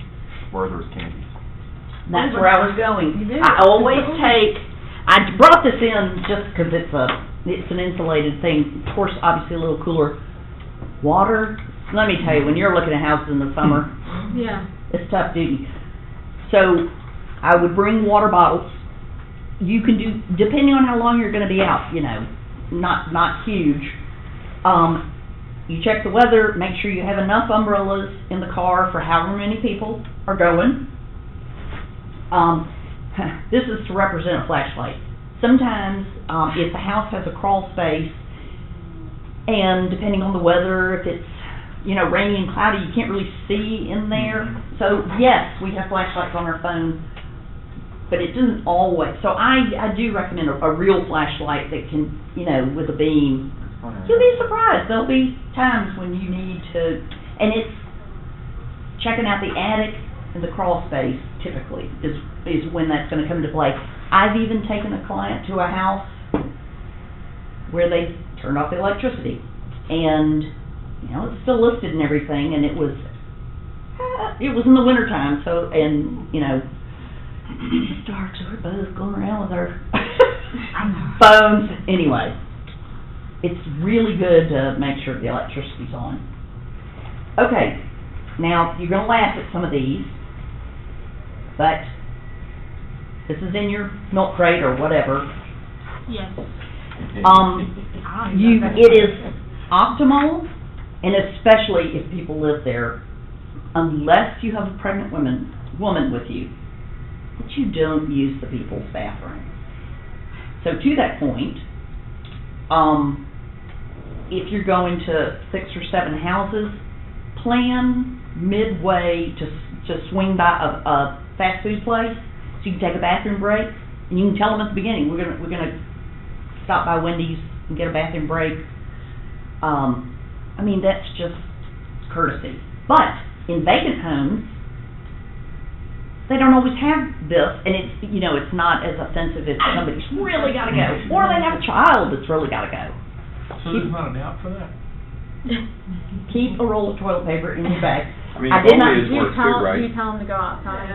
Werther's candies. That's where I was going. You did. I always I brought this in just because it's an insulated thing. Of course, obviously a little cooler. Water, let me tell you, when you're looking at houses in the summer, Yeah. it's tough duty. So I would bring water bottles. You can do, depending on how long you're going to be out, you know, not huge. You check the weather, make sure you have enough umbrellas in the car for however many people are going. This is to represent a flashlight. Sometimes, if the house has a crawl space, and depending on the weather, if it's, you know, rainy and cloudy, you can't really see in there. So yes, we have flashlights on our phone, but it doesn't always. So I do recommend a real flashlight that can, you know, with a beam. You'll be surprised. There'll be times when you need to, and it's checking out the attic and the crawl space typically is when that's going to come into play. I've even taken a client to a house where they turned off the electricity, and you know, it's still listed and everything, and it was in the wintertime, so, and you know, it's dark, so we're both going around with our phones. Anyway, it's really good to make sure the electricity's on. Okay, now you're going to laugh at some of these, but this is in your milk crate or whatever. Yes. It is optimal, and especially if people live there, unless you have a pregnant woman woman with you, but you don't use the people's bathrooms. So to that point, if you're going to 6 or 7 houses, plan midway to swing by a fast food place, so you can take a bathroom break, and you can tell them at the beginning, we're gonna stop by Wendy's and get a bathroom break. I mean, that's just courtesy. But in vacant homes, they don't always have this, and it's, you know, it's not as offensive if somebody's really gotta go, or they have a child that's really gotta go. So there's not an out for that? Keep a roll of toilet paper in your bag. I mean, I did not- foliage works too, right? You tell them to go outside.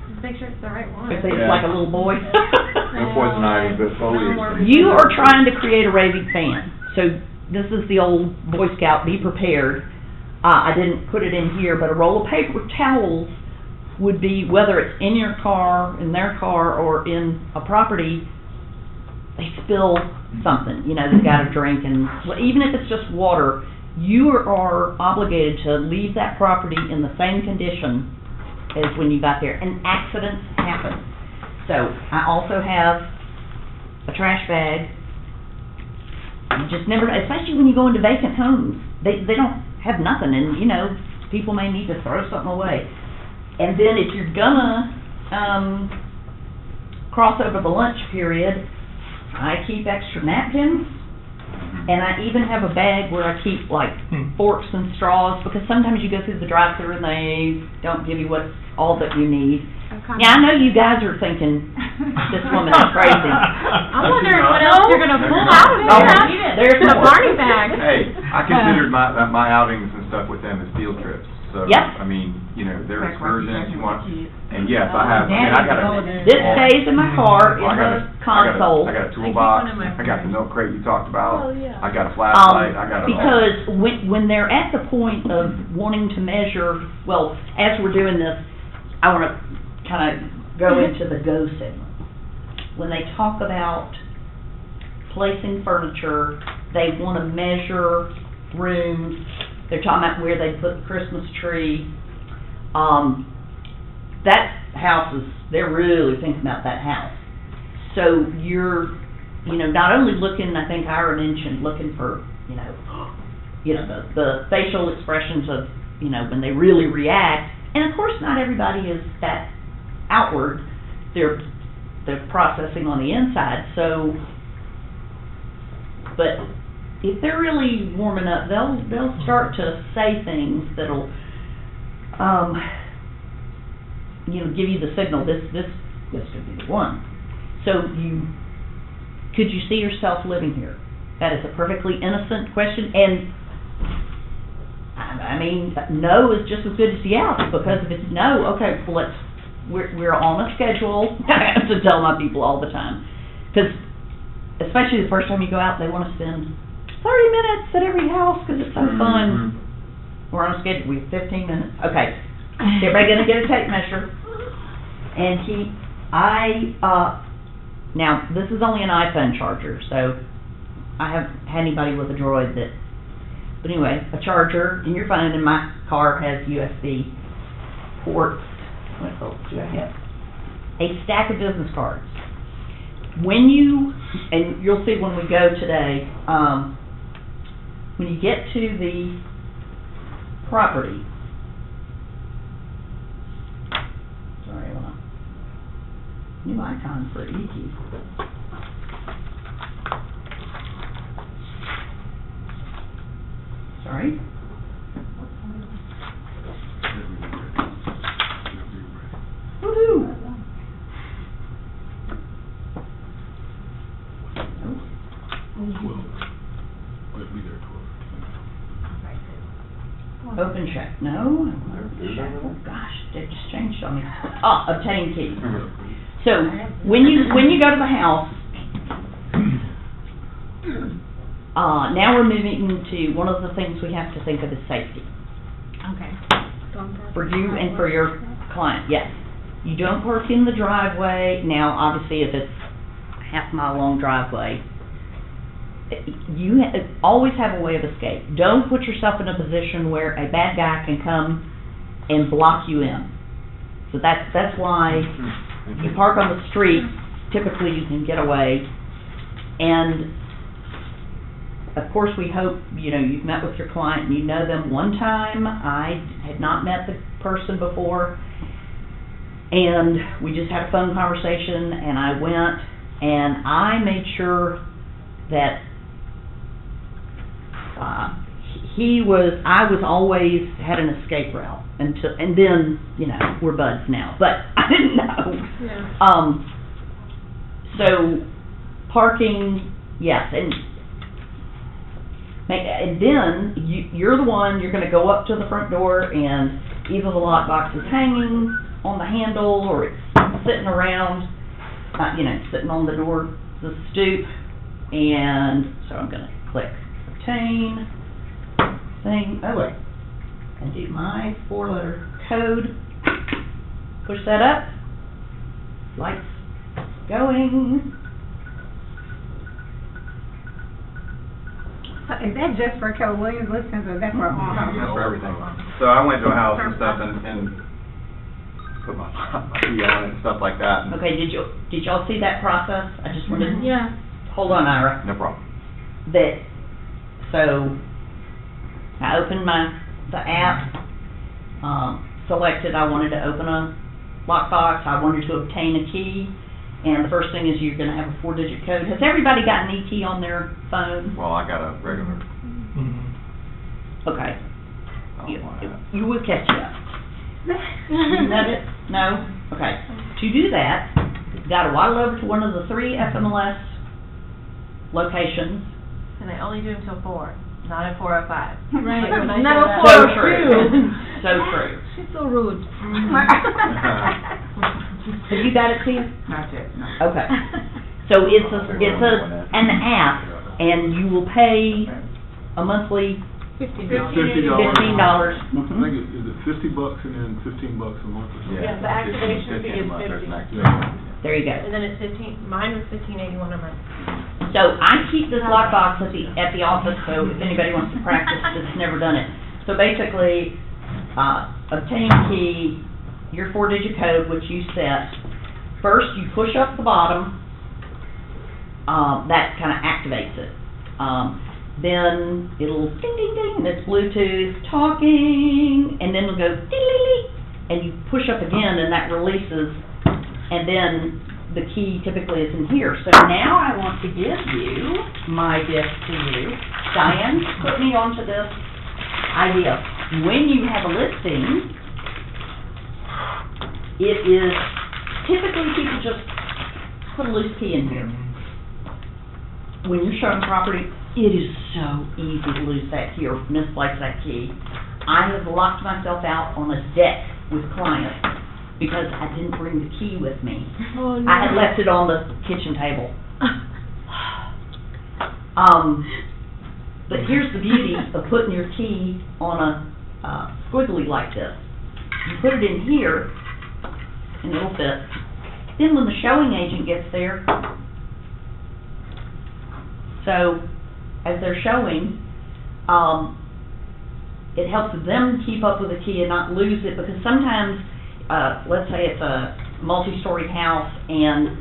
Just make sure it's the right one. If it's Yeah. like a little boy. No poison ivy, but foliage. You are trying to create a raving fan. So this is the old Boy Scout, be prepared. I didn't put it in here, but a roll of paper towels would be, whether it's in your car, in their car, or in a property, they spill something, you know, they've got a drink, and well, even if it's just water, you are obligated to leave that property in the same condition as when you got there, and accidents happen. So I also have a trash bag. You just never, especially when you go into vacant homes, they don't have nothing, and you know, people may need to throw something away. And then if you're gonna cross over the lunch period, I keep extra napkins, and I even have a bag where I keep like forks and straws, because sometimes you go through the drive-thru and they don't give you all that you need. Yeah, I know you guys are thinking, this woman is crazy. I'm wondering what else you're gonna pull out of Oh, there. there's The more. party bag. Hey, I considered my outings and stuff with them as field trips. So, Yep. I mean, you know, they're excursions, you want, and yes, I have, I mean, I got a. This stays in my car, in Well, I got the a- console. I got a keep toolbox, one in my I got the milk crate you talked about, Oh, yeah. I got a flashlight, I got it all. Because when they're at the point of wanting to measure, well, as we're doing this, I want to kind of go into the go segment. When they talk about placing furniture, they want to measure rooms, they're talking about where they put the Christmas tree. That house is, they're really thinking about that house. So you're, you know, not only looking, I think Ira mentioned, looking for, you know, the facial expressions of, you know, when they really react. And of course, not everybody is that outward. They're processing on the inside. So, but if they're really warming up, they'll start to say things that'll, you know, give you the signal. This could be the one. So could you see yourself living here? That is a perfectly innocent question, and I mean, no is just as good as yes, because if it's no, okay, well, we're on a schedule. I have to tell my people all the time, because especially the first time you go out, they want to spend 30 minutes at every house because it's so fun. We're on a schedule. We have 15 minutes. Okay, everybody gonna get a tape measure, and now this is only an iPhone charger, so I haven't had anybody with a Droid that. But anyway, a charger in your phone, and my car has USB ports. What else do I have? A stack of business cards. When and you'll see when we go today, when you get to the property, sorry, new icon for EQ. Sorry. Woohoo! Open check, no. Oh gosh, they just changed on me. Obtain key. So, when you go to the house, now we're moving to, one of the things we have to think of is safety. Okay. For you and for your client, yes. You don't park in the driveway. Now, obviously, if it's a half-mile long driveway, you always have a way of escape. Don't put yourself in a position where a bad guy can come and block you in. So that's why you park on the street, typically you can get away. And of course, we hope, you've met with your client and you know them. One time, I had not met the person before, and we just had a phone conversation, and I went and I made sure that I was always had an escape route and then, we're buds now, but I didn't know. Yeah. So, parking, yes, and then you're the one, you're gonna go up to the front door and either the lockbox is hanging on the handle or it's sitting around, sitting on the door, the stoop, and so I'm gonna click obtain thing, and do my 4-letter code, push that up, lights going. Is that just for Keller Williams listings, or is that for all houses? Yeah, for everything. So I went to a house and stuff and put my key on it and stuff like that. Okay, did y'all see that process? I just wanted, Yeah. hold on, Ira. No problem. So, I opened the app, selected I wanted to open a lockbox, I wanted to obtain a key, and the first thing is you're gonna have a 4-digit code. Has everybody got an ET on their phone? Well, I got a regular. Okay. I don't want that. You will catch you up. You know it? No? Okay. To do that, you've got to waddle over to one of the 3 FMLS locations. And they only do them till 4, not at 4:05. Right. Like when I No, said that- So 4:02. true. So true. She's so rude. Have you got it, Tia? Not yet, no. Okay. So it's an app, and you will pay a monthly $50. $15. I think is it $50 and then $15 a month or something? Yeah, the activation fee is 50. There you go. And then it's 15, mine was 15.81 a month. So I keep this lockbox at the office, so if anybody wants to practice that's never done it. So basically, obtain key, your 4-digit code, which you set. First, you push up the bottom. That kind of activates it. Then it'll ding, ding, ding, and it's Bluetooth talking, and then it'll go ding, ding, ding, and you push up again, and that releases, and then the key typically is in here. So now I want to give you my gift to you. Diane, put me onto this idea. When you have a listing, it is, typically people just put a loose key in here. When you're showing property, it is so easy to lose that key or misplace that key. I have locked myself out on a deck with clients because I didn't bring the key with me. Oh, no. I had left it on the kitchen table. But here's the beauty of putting your key on a squiggly like this. You put it in here, and it'll fit. Then when the showing agent gets there, so as they're showing, it helps them keep up with the key and not lose it, because sometimes, let's say it's a multi-story house and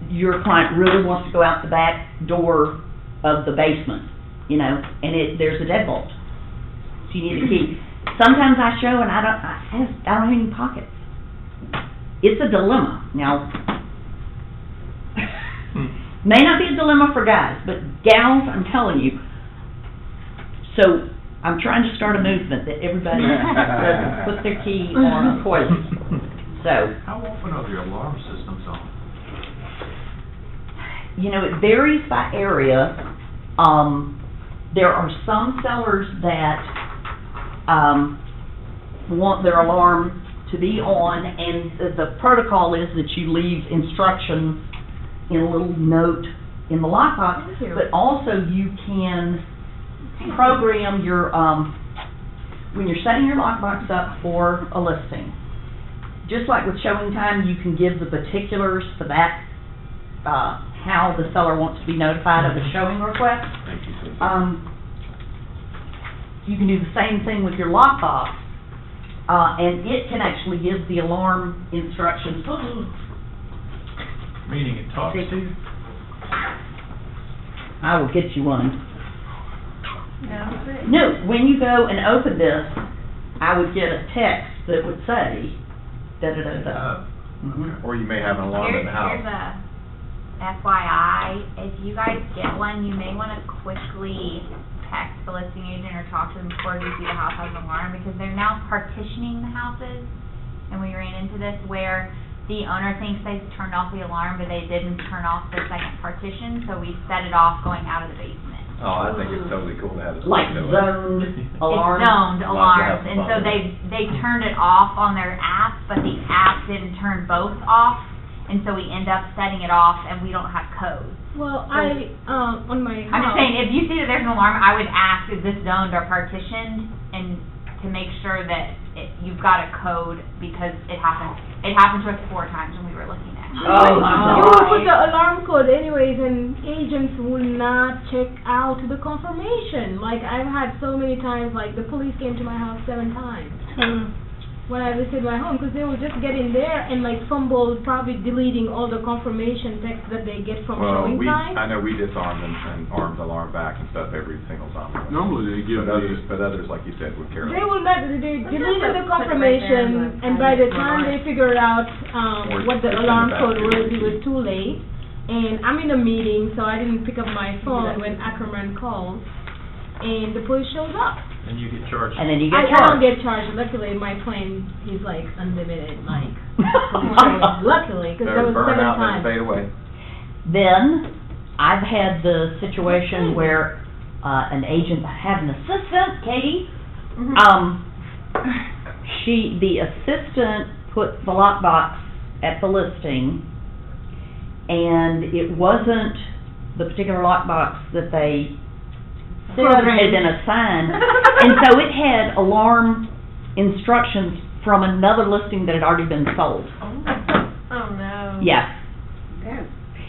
your client really wants to go out the back door of the basement, and there's a deadbolt, so you need a key. Sometimes I show and I don't have any pockets. It's a dilemma. Now, may not be a dilemma for guys, but gals, I'm telling you. So I'm trying to start a movement that everybody doesn't put their key on a toilet. So, How often are the alarm systems on? it varies by area. There are some sellers that want their alarm to be on, and the protocol is that you leave instructions in a little note in the lockbox, but also you can program your, when you're setting your lockbox up for a listing, just like with showing time, you can give the particulars for that, how the seller wants to be notified of a showing request. You can do the same thing with your lockbox. and it can actually give the alarm instructions. Meaning it talks to you? I will get you one. No. No, when you go and open this, I would get a text that would say, da-da-da-da. Mhm. Or you may have an alarm in the house. Here's a FYI, if you guys get one, you may want to quickly text the listing agent or talk to them before you see the house has an alarm, because they're now partitioning the houses, and we ran into this where the owner thinks they've turned off the alarm, but they didn't turn off the second partition, so we set it off going out of the basement. Oh, I think it's totally cool to have it. Like zoned alarm. It's zoned alarms, have and so fun. they turned it off on their app, but the app didn't turn both off, and so we end up setting it off, and we don't have code. Well, on my house. I'm just saying, if you see that there's an alarm, I would ask, is this zoned or partitioned, and to make sure that you've got a code, because it happened to us 4 times when we were looking at it. Oh, my You God. will put the alarm code anyways, and agents will not check out the confirmation. Like, I've had so many times, like, the police came to my house 7 times when I visited my home, because they would just get in there and, like, fumble, probably deleting all the confirmation text that they get from Well, showing time. I know we disarm them and arm the alarm back and stuff every single time. Normally they give But others, like you said, would care They less. will not, they deleted the put it right there confirmation, in the and by the private time remarks. they figured out, Or what the they send alarm it back code to was, you. it was too late. And I'm in a meeting, so I didn't pick up my phone when Ackerman called, and the police shows up. And you get charged. And then you I get don't charged. get charged, luckily my plan is like unlimited, like, luckily, because there They're was burned 7 out and times. fade away. Then, I've had the situation where, an agent, I have an assistant, Katie, the assistant put the lockbox at the listing, and it wasn't the particular lockbox that they said had been assigned, and so it had alarm instructions from another listing that had already been sold. Oh, no. Yeah.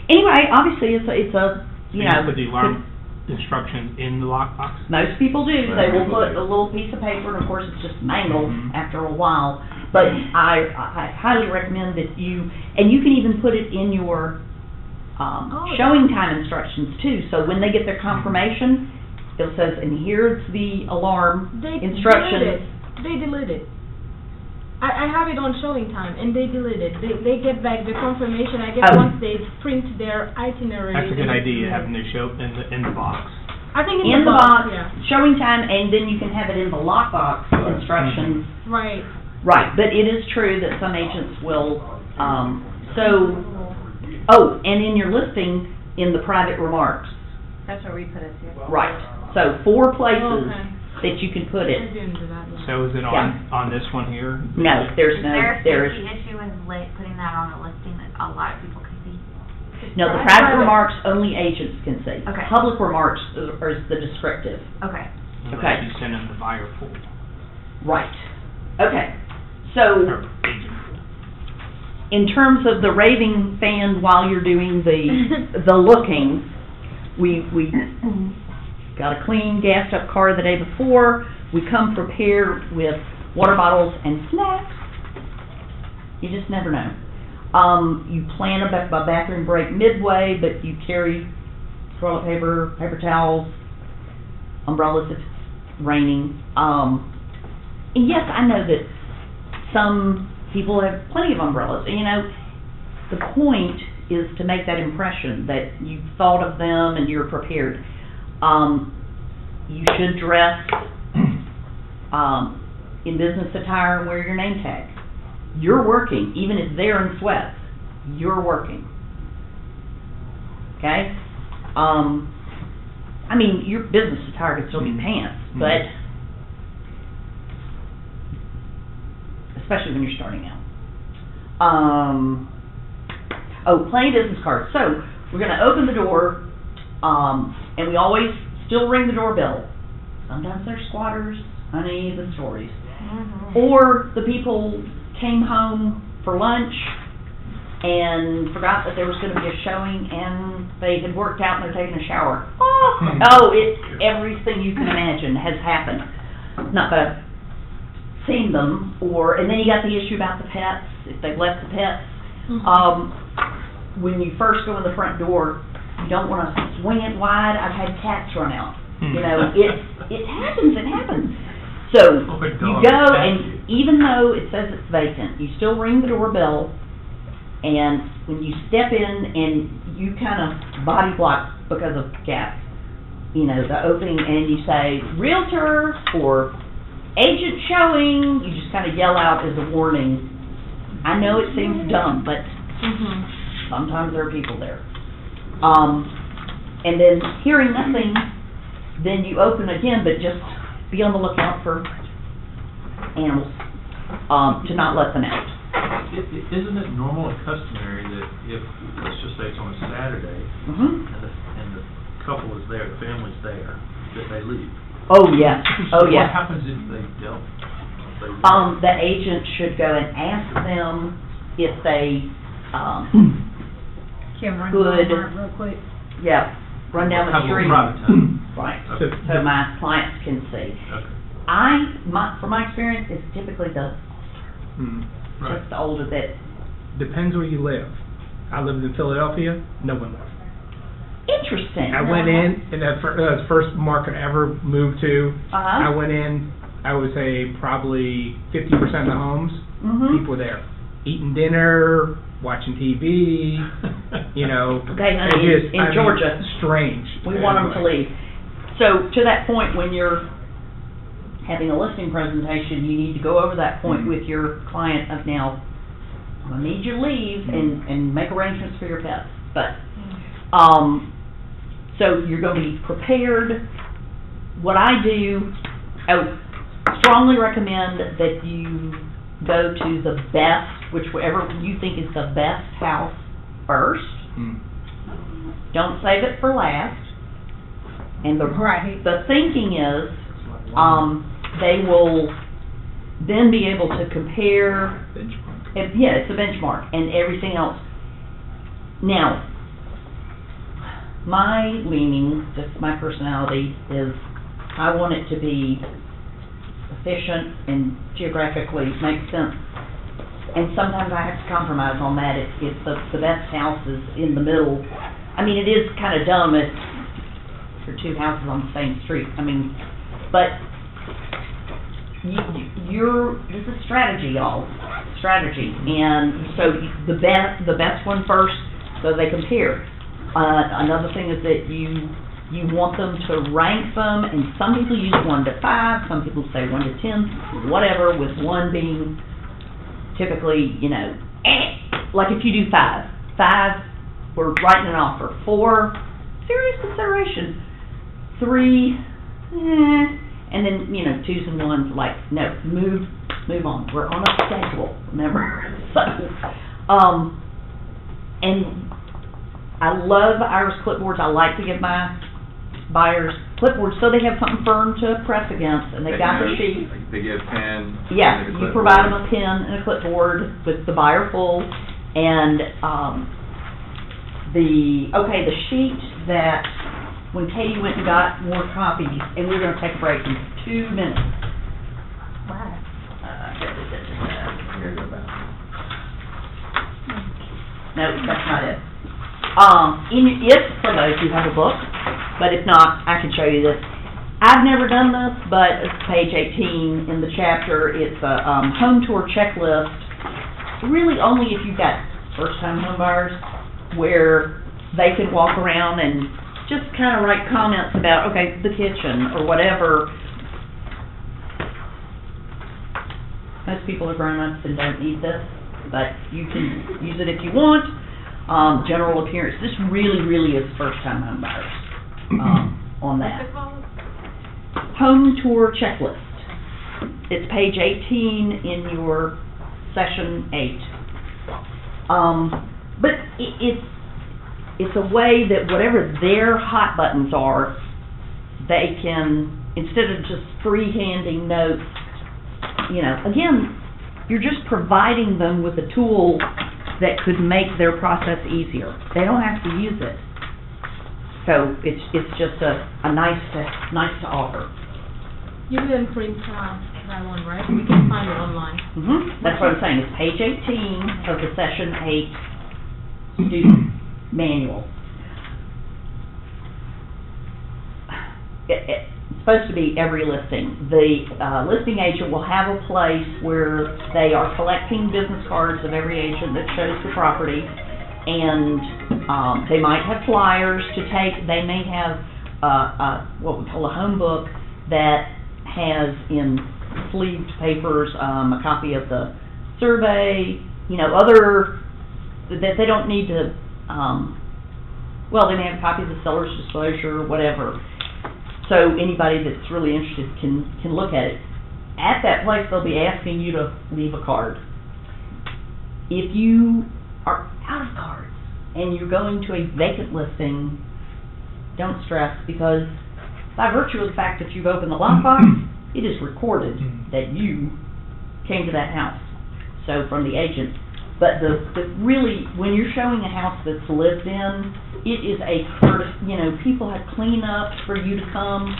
Anyway, obviously, it's a, you know. Put the alarm instructions in the lockbox? Most people do. Most They will people put do. a little piece of paper, and of course, it's just mangled Mhm. after a while. But I highly recommend that and you can even put it in your showing time instructions too. So when they get their confirmation, it says, and here's the alarm instructions. They delete it. I have it on showing time, and they delete it. They get back the confirmation, I guess, Oh. once they print their itinerary. That's a good idea, having to show in the box. I think In the box, yeah. showing time, and then you can have it in the lockbox instructions. Right. Right, but it is true that some agents will, and in your listing, in the private remarks. That's where we put it too. Right, so 4 places Okay. that you can put I it. didn't do that one. So is it on this one here? No, there's Is no, there a there's, safety issue with putting that on a listing that a lot of people can see? no, the private remarks only agents can see. Okay. Public remarks is the descriptive. Okay. Unless Okay. you send them the buyer pool. Right, okay, so, Or agent pool. in terms of the raving fan while you're doing the looking, we got a clean, gassed up car the day before. We come prepared with water bottles and snacks. You just never know. You plan a bathroom break midway, but you carry toilet paper, paper towels, umbrellas if it's raining. And yes, I know that some people have plenty of umbrellas. You know, the point is to make that impression that you've thought of them and you're prepared. You should dress in business attire and wear your name tag. You're working, even if they're in sweats, you're working. Okay? I mean, your business attire can still be pants, but especially when you're starting out. Plenty of business cards. So, we're going to open the door, and we always still ring the doorbell. Sometimes they're squatters, honey, the stories. Or the people came home for lunch and forgot that there was going to be a showing, and they had worked out and they're taking a shower. Everything you can imagine has happened. Not that seen them, and then you got the issue about the pets, if they've left the pets. When you first go in the front door, you don't wanna swing it wide. I've had cats run out. You know, it happens. So, Oh, my you dog go, attacks and even though it says it's vacant, you still ring the doorbell, and when you step in and you kind of body block because of cats, you know, the opening, and you say, realtor or agent showing, you just kind of yell out as a warning. I know it seems dumb, but sometimes there are people there. And then hearing nothing, then you open again, but just be on the lookout for animals, to not let them out. Isn't it normal and customary that if, let's just say it's on a Saturday, and the couple is there, the family's there, that they leave? Oh, yeah, oh, yeah. What happens if they don't? The agent should go and ask them if they, Can run Good. Walmart real quick. yeah, run down the Have a street. private time. Right, Okay. so my clients can see. Okay. From my experience, it's typically the, Right. just the older that, Depends where you live. I lived in Philadelphia, no one left. interesting. I went in that was the first market I ever moved to. I went in, I would say probably 50% of the homes, people were there, eating dinner, watching TV, you know. Okay, it honey, just, in Georgia, strange. we want them to leave. So, to that point, when you're having a listing presentation, you need to go over that point with your client of now, I'm gonna need you to leave and make arrangements for your pets. But, so you're gonna be prepared. What I do, I would strongly recommend that you go to the best, whichever you think is the best house first. Don't save it for last. And the thinking is, they will then be able to compare, yeah, it's a benchmark, and everything else. Now, my leaning, just my personality, is I want it to be efficient and geographically make sense. And sometimes I have to compromise on that if the best house is in the middle. I mean, it is kind of dumb if there are two houses on the same street. I mean, but this is strategy, y'all. Strategy. And so the best one first, so they compare. Another thing is that you want them to rank them, and some people use 1 to 5, some people say 1 to 10, whatever, with 1 being typically, you know, like if you do 5, we're writing an offer. 4, serious consideration. 3, and then, you know, 2s and 1s, like, no, move on. We're on a schedule, remember? So, and I love Iris clipboards. I like to give my buyers clipboards so they have something firm to press against, and they've got the sheet. They get a pen. Yeah, and a you clipboard. provide them a pen and a clipboard with the buyer full, and the sheet that when Katie went and got more copies, and we're going to take a break in 2 minutes. Wow. Here you go back. No, that's not it. If, for those who have a book, but if not, I can show you this. I've never done this, but it's page 18 in the chapter. It's a home tour checklist, really only if you've got first-time home buyers, where they can walk around and just kind of write comments about, okay, the kitchen or whatever. Most people are grown-ups and don't need this, but you can use it if you want. General appearance. This really is first-time home buyers on that. What's it called? Home tour checklist. It's page 18 in your session 8. But it's a way that whatever their hot buttons are, they can, instead of just free-handing notes, you know, again, you're just providing them with a tool that could make their process easier. They don't have to use it. So it's just a nice to offer. You didn't print that one, right? We can find it online. That's what I'm saying, it's page 18 of the Session 8 student manual. It's supposed to be every listing. The listing agent will have a place where they are collecting business cards of every agent that shows the property, and they might have flyers to take. They may have what we call a home book that has in sleeved papers a copy of the survey, other, that they don't need to, they may have a copy of the seller's disclosure, whatever. So anybody that's really interested can look at it. At that place, they'll be asking you to leave a card. If you are out of cards and you're going to a vacant listing, don't stress, because by virtue of the fact that you've opened the lockbox, it is recorded that you came to that house. So from the agent. But the really, when you're showing a house that's lived in, it is a courtesy, people have cleanups for you to come.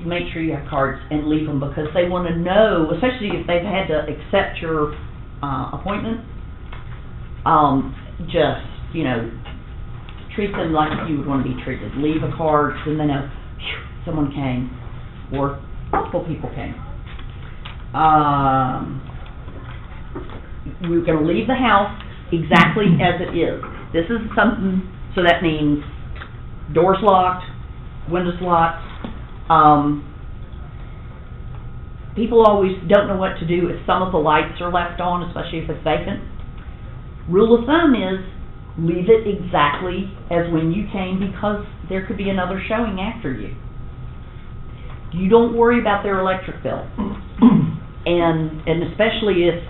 Make sure you have cards and leave them, because they want to know, especially if they've had to accept your appointment, treat them like you would want to be treated. Leave a card, so they know, someone came, or multiple people came. We're going to leave the house exactly as it is. This is something, so that means doors locked, windows locked. People always don't know what to do if some of the lights are left on, especially if it's vacant. Rule of thumb is leave it exactly as when you came, because there could be another showing after you. You don't worry about their electric bill. And especially if,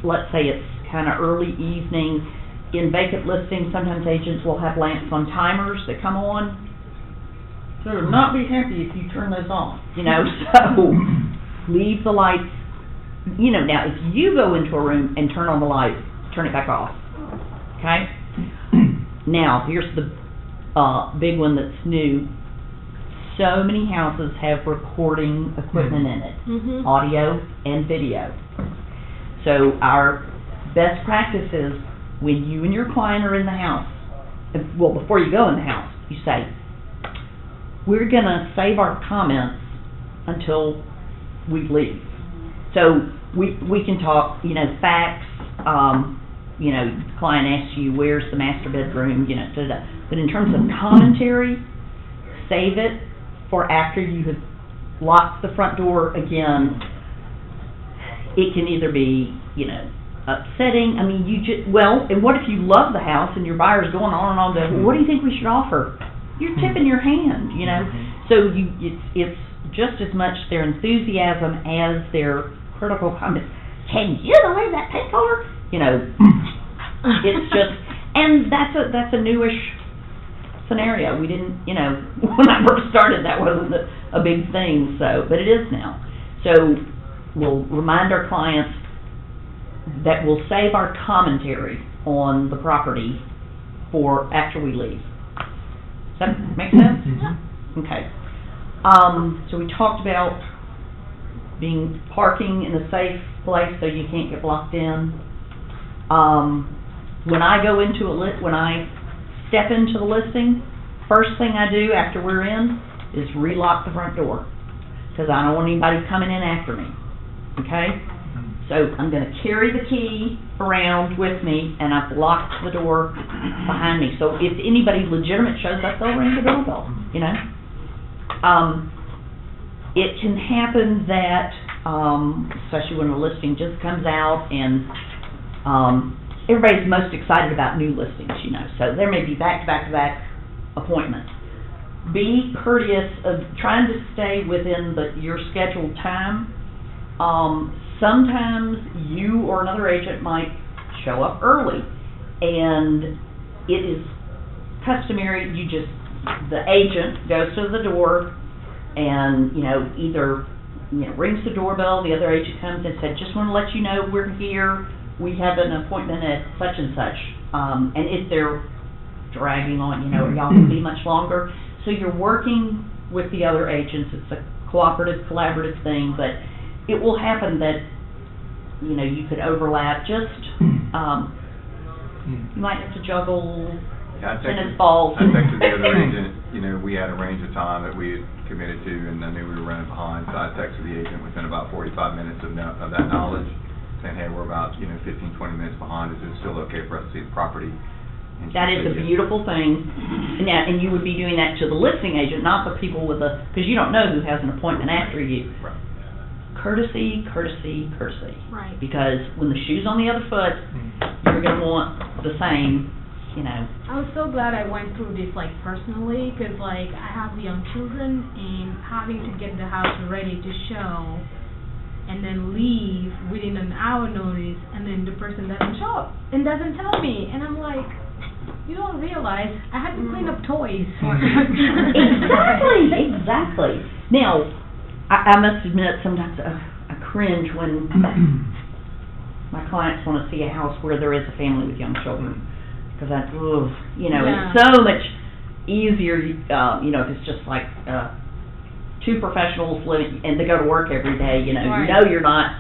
let's say it's kind of early evening, in vacant listings, sometimes agents will have lamps on timers that come on. So they'll not be happy if you turn those on, so leave the lights, now if you go into a room and turn on the light, turn it back off, okay? Now, here's the big one that's new. So many houses have recording equipment in it, audio and video. So our best practice is, when you and your client are in the house, before you go in the house, you say, we're going to save our comments until we leave. So we can talk, facts, client asks you, where's the master bedroom, But in terms of commentary, save it for after you have locked the front door again. It can either be, upsetting. I mean, and what if you love the house and your buyer's going on and on to, what do you think we should offer? You're tipping your hand, So it's just as much their enthusiasm as their critical comments. Can you believe that paint color? It's just, and that's a newish scenario. We didn't, when I first started, that wasn't a big thing, but it is now. So we'll remind our clients that we'll save our commentary on the property for after we leave. Does that make sense? Okay. So we talked about parking in a safe place so you can't get blocked in. When I step into the listing, first thing I do after we're in is relock the front door, because I don't want anybody coming in after me. Okay? So I'm going to carry the key around with me, and I've locked the door behind me. So if anybody legitimate shows up, they'll ring the doorbell, It can happen that, especially when a listing just comes out, and everybody's most excited about new listings, So there may be back-to-back-to-back appointments. Be courteous of trying to stay within your scheduled time. Sometimes you or another agent might show up early, and it is customary, the agent goes to the door and, either, rings the doorbell, the other agent comes and says, just want to let you know we're here, we have an appointment at such and such, and if they're dragging on, y'all can be much longer. So you're working with the other agents, it's a cooperative, collaborative thing, but it will happen that, you know, you could overlap, just, you might have to juggle Yeah, tennis balls. I texted the other agent, you know, we had a range of time that we had committed to, and I knew we were running behind, so I texted the agent within about 45 minutes of that knowledge, saying, hey, we're about, 15, 20 minutes behind, is it still okay for us to see the property? And she That is said a yes. beautiful thing, and you would be doing that to the listing agent, not the people with because you don't know who has an appointment after you. Right. Courtesy, courtesy, courtesy. Right. Because when the shoe's on the other foot, you're gonna want the same, you know. I was so glad I went through this like personally, because like I have young children and having to get the house ready to show and then leave within an hour notice, and then the person doesn't show up and doesn't tell me, and I'm like, you don't realize I had to clean up toys. Exactly. Now, I must admit, sometimes I cringe when my clients want to see a house where there is a family with young children, because Yeah. it's so much easier, if it's just like two professionals living, and they go to work every day, Right. you know you're not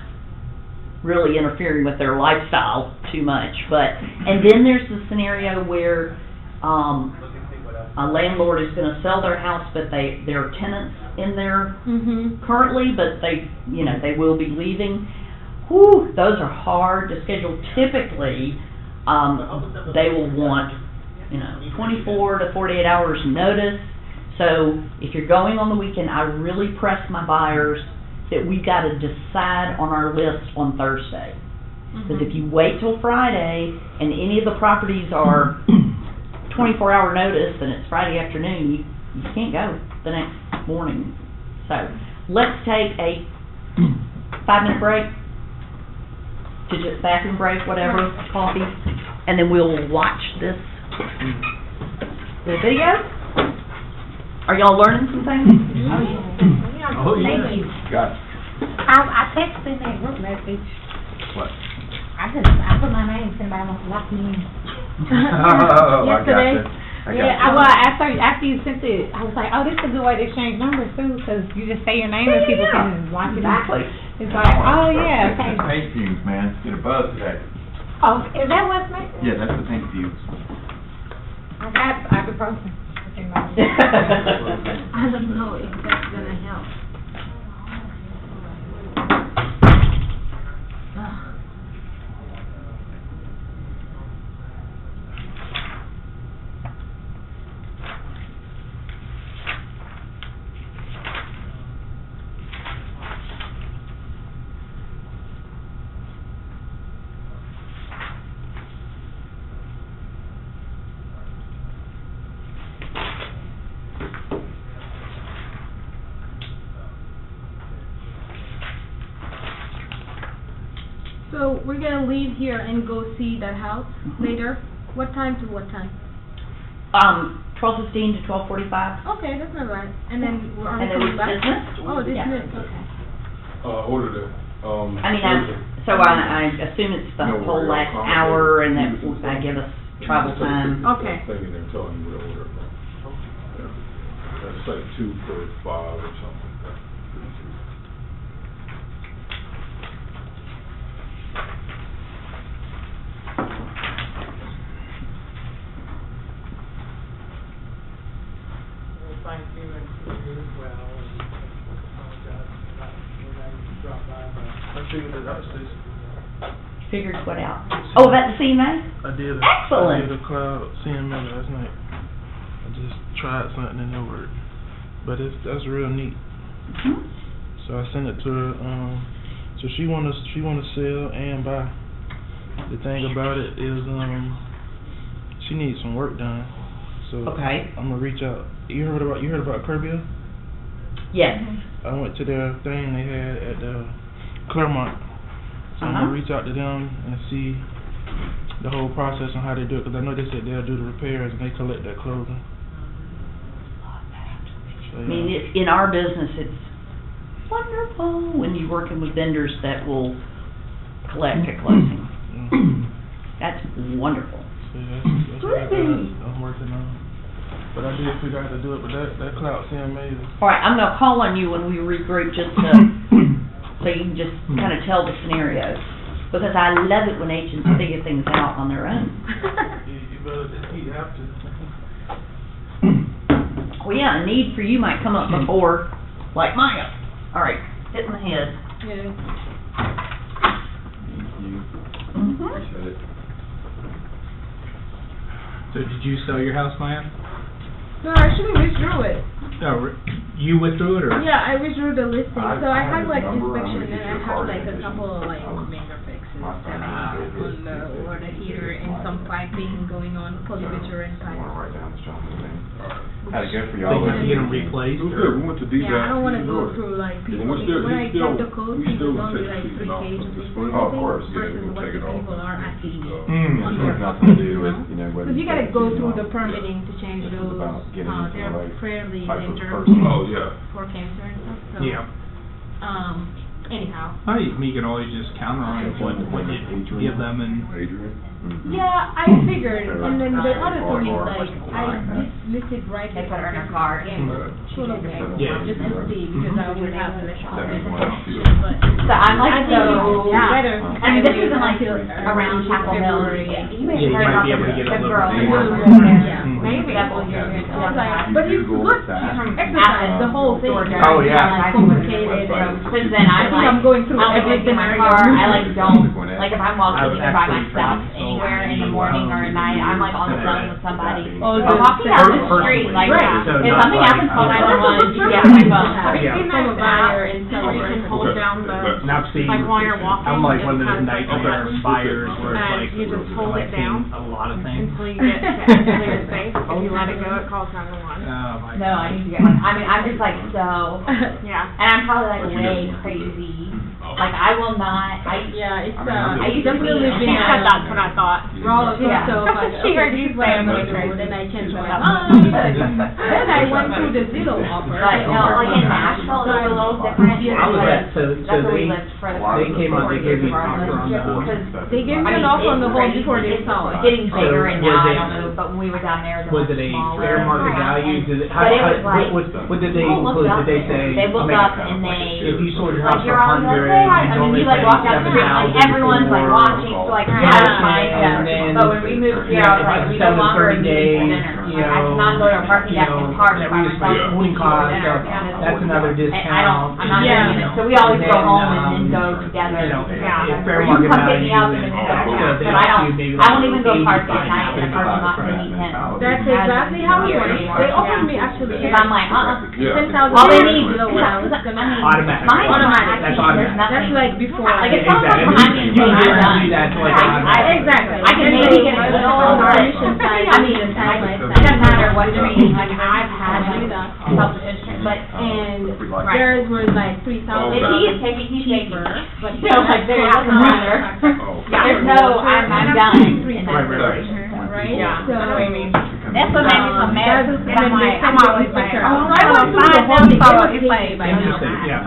really interfering with their lifestyle too much. And then there's the scenario where a landlord is going to sell their house, but there are tenants in there currently, but they will be leaving. Whew, those are hard to schedule. Typically, they will want, 24 to 48 hours notice. So if you're going on the weekend, I really press my buyers that we got to decide on our list on Thursday. Because if you wait till Friday and any of the properties are 24-hour notice and it's Friday afternoon, you can't go the next morning. So let's take a 5-minute break, to just bathroom break, whatever, coffee, and then we'll watch this video. Are y'all learning some things? Oh, yeah. Thank you. Got it. I texted in that group message. What? I put my name, somebody wants to lock me in. Oh, I Yesterday. gotcha. After you sent it, I was like, oh, this is a good way to exchange numbers too, because you just say your name and people can watch it. Exactly. It's like, oh yeah, okay. It's the paint fumes, man. Get a buzz today. Oh, is that what's made? Yeah, that's the paint fumes. I got ibuprofen. I don't know if that's gonna help. So we're gonna leave here and go see that house later. What time to what time? 12:15 to 12:45. Okay, that's not bad. And then are we And then coming it's back? dismissed? Oh, Yeah. dismissed. Okay. Order that, I assume it's the No whole worry, last I'll hour, and accommodate. that give us travel time. Okay. Thinking they're telling you where to order it from. Yeah. That's like 2 for $5 or something like that. Thank you, and to you as well, and apologize about when I dropped by, but I figured it out, Stacey. Figured what out? Oh, about the CMA? I did Excellent. a cloud CMA last night. I just tried something and it worked. But that's real neat. Mhm. So I sent it to her, so she wanna sell and buy. The thing about it is, she needs some work done. So Okay. I'm gonna reach out. You heard about Kirby? Yes. I went to their thing they had at Claremont. So I'm gonna reach out to them and see the whole process on how they do it, because I know they said they'll do the repairs and they collect that clothing. So, I mean, in our business, it's wonderful when you're working with vendors that will collect at closing. Mm. That's wonderful. So that's what I'm working on. But I did figure out how to do it, but that cloud CMA is. All right, I'm gonna call on you when we regroup just to, so you can just kind of tell the scenarios. Because I love it when agents figure things out on their own. You better, you have to. Well, yeah, a need for you might come up before, like Maya. All right, hit in the head. Yeah. Mhm. Appreciate it. So did you sell your house, Maya? No, I actually withdrew it. Oh, you withdrew it, or? Yeah, I withdrew the listing. So I had like number, inspection I'm gonna and get I your had card like a information. couple of like I was- major fixes my that son I did on the water heater and some piping going on, polyvinyl I pipe. wanna write down this gentleman's name. How'd it go for So y'all? you can get them replaced, It was or? good, we went to DDOT. Yeah, I don't wanna go through like Yeah, people, we're still- when I he's still- get the code, we it's still only take like the 3 off of pages the or spring. Oh, of course, something yeah, versus we'll what take the it off. people are asking me. It has nothing to do with, you know, whether. Cause you gotta go through the permitting to change This is those, about getting into they're the right fairly type of dangerous person. Oh, yeah. for cancer and stuff, so. Yeah. Anyhow. Oh, you can always just counter on it when you give them and. Adrian? Yeah, I figured, and then the other thing is like, I listed right They put her in her car car. and sort of like, Yeah. just to see, because I would have to. So I'm like, so, yeah. I mean, this isn't like around Chapel Hill. Yeah, you might be able to get a The little girl bit who more. lives there. Yeah. Maybe. I was like, but it's good exercise, the whole thing. Oh, yeah. Like complicated and. Cause then I'm like, I'm going through I'll every get in my scenario. car, I like don't, like if I'm walking I've either by actually myself tried to anywhere in the morning or at night, I'm like on the phone with somebody. Oh, Or walking down the street, like, Right. So if not something like- happens, call 911, GPS my phone. Yeah. From a buyer and seller. You can hold down the, Now, see, like while you're walking. I'm like one of it those has, like, nightmare buttons, buyers where it's and like, you just hold it I've seen down a lot of things. until you get to clear space. If you let it go, it calls 911. Oh, my No, I need to get one. I mean, I'm just like so, Yeah. and I'm probably like way crazy. Like I will not, Yeah, it's, I used to definitely be- been, Because that's what I thought. raw of Yeah. yourself, like, She heard okay, you this is what say I'm I'm gonna crazy. do, then I changed my Oh. mind. Then I went through the Zillow offer. But no, like in Nashville, it was a little different. I was at, so That's where we they, lived for the they came out, they gave me an first offer on Yeah, the, because they gave me I mean, an offer on the home it's before they crazy. saw It's it. getting bigger and was now I it- don't know, but when we were down there, it was was it a smaller. fair market value? Did it, how, But it was how, like, what did they people looked include? up, Did they say, they looked I mean, up and they, if you sold your like house for you're on the 100, way, you I mean, only you like pay walk down the street, like 7,000 everyone's like for- watching, so like, Yeah. yeah, that's fine, And then, But when we moved here, I was like, we no longer need to eat for dinner. you Like, I know, cannot go to a parking deck and park by we just myself pay and holding eat for costs, dinner. so that's another discount. And I don't, I'm not Yeah. doing it, so we always go And home then, and go together. You know, Yeah. if fair Or you market come pick me value up and and all then that, go, so they but I offer don't, you maybe I won't even go 85 park at night in the parking lot to meet him. That's exactly how it works. They offered me actually. Because I'm like, Yeah. 10,000. all they need below is, what I was gonna I mean, Automatic. mine Automatic. there's That's automatic. nothing. That's like before. Like if Exactly. someone's behind me and You saying I'm guarantee done, that to, like, Exactly. I can maybe get a little over it. I mean, it doesn't matter what street, like I've had self-insurance, but, And right. theirs was like 3,000. If he's taking, he's taking, But you know, like there doesn't matter. Oh. There's no, I'm done in that Right, right, situation. Right? Yeah, So, I know what you mean. That's what made me so mad, because I'm like, I'm always like, I oh, went through the whole thing. They were paying by now. Interesting, yeah.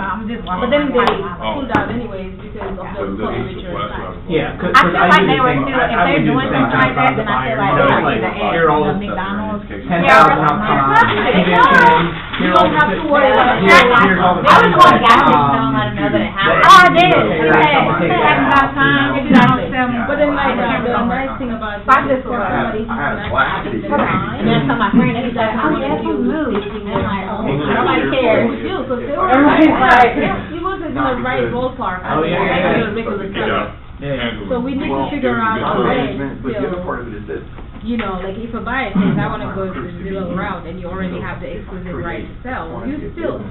But then they pulled out anyways because of the So that is polyvinyl the last pipe. one. Yeah, cause, I feel like they were do the too, same- if I they're would do doing the same something like thing that, then I feel about like the they're buyer. like, Here all the this McDonald's. 10,000 up front, commission, here all don't have the- to worry about it. here's all the. I was going gas station, don't let them know that it happened. Oh, I did. It That's about time. Exactly. But then like the nice thing about this is somebody who's I had a not black having the ticket. time. And then some of my friend, he's like, oh, yeah, who moved? And I'm like, oh, nobody cares. Everybody's like, he was in the right ballpark. Oh, yeah, yeah, yeah. Regular Yeah. time. Yeah. So we need to figure out a way But the other to, part of it is this. you know, like if a buyer says, I wanna go the Zillow route and you already have the exclusive right to sell, you still,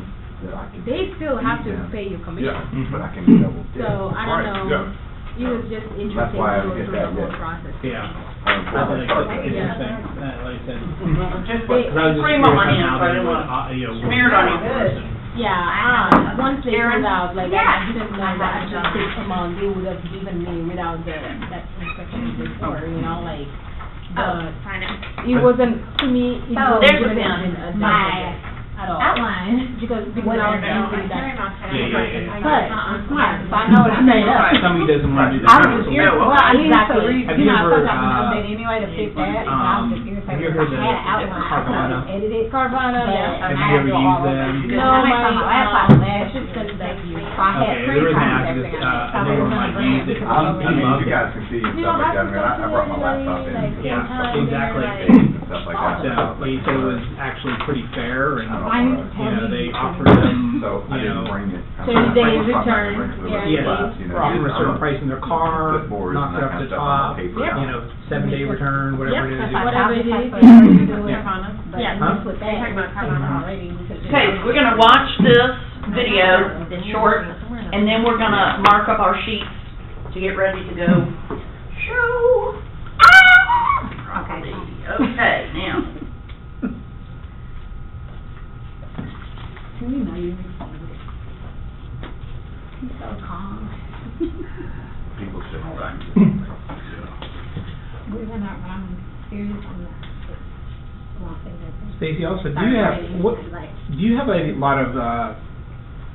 they still have to pay your commission. Yeah. But I can double dip. So, I Right, don't know, it was just interesting to why I go get through that, the whole yeah. process. Yeah. I don't I think start it's that. interesting, like I said. Just They- Cause I was just Cream on my curious hands, how but I they didn't would, want you know, smeared on your person. Yeah, once they found out, like, Yeah. I didn't know that I should take amount they would have given me without that inspection before, you know, like, Oh, the, sign up. it wasn't, to me, it So was there's given a as pin. a My at all. Outline. Because I was Well, angry Terry that. Montana, But I'm smart, so I know what I made up. Somebody doesn't want to do I that. was just irritated, well, I needed to read, Have you you know, ever, sometimes an update anyway to fix that, and I was just have you irritated, ever because I had an outline, I Carvana? could edit it, Carvana, but yeah. I Have you had ever to go used all over. them? Because No, I made my, some last time last year, because they, so I had Okay, the reason I ask is, everything. I never mind used it. I I mean, love you it. guys can see and You stuff don't like have that, to I mean, I brought my laptop in. like, Yeah, sometime exactly. and, Stuff like that. So, I mean, so it was actually pretty fair, and, I need to you tell know, you. they offered them, So I you didn't know, bring it. So the day of return, yeah, offer a certain price in their car, Clipboards knock and it up that to the kind of stuff on top, paper. you know, 7-day return, whatever it is. whatever it is, Carvana. But Yeah. you put that, You're talking about Carvana. already, because. Okay, we're gonna watch this video, it's short, and then we're gonna mark up our sheets to get ready to go. Show. Property. Okay, now. You know you responded. He's so calm. People say, all right. When I'm serious, I'm not. I won't say that. Stacy, also, do you have a lot of,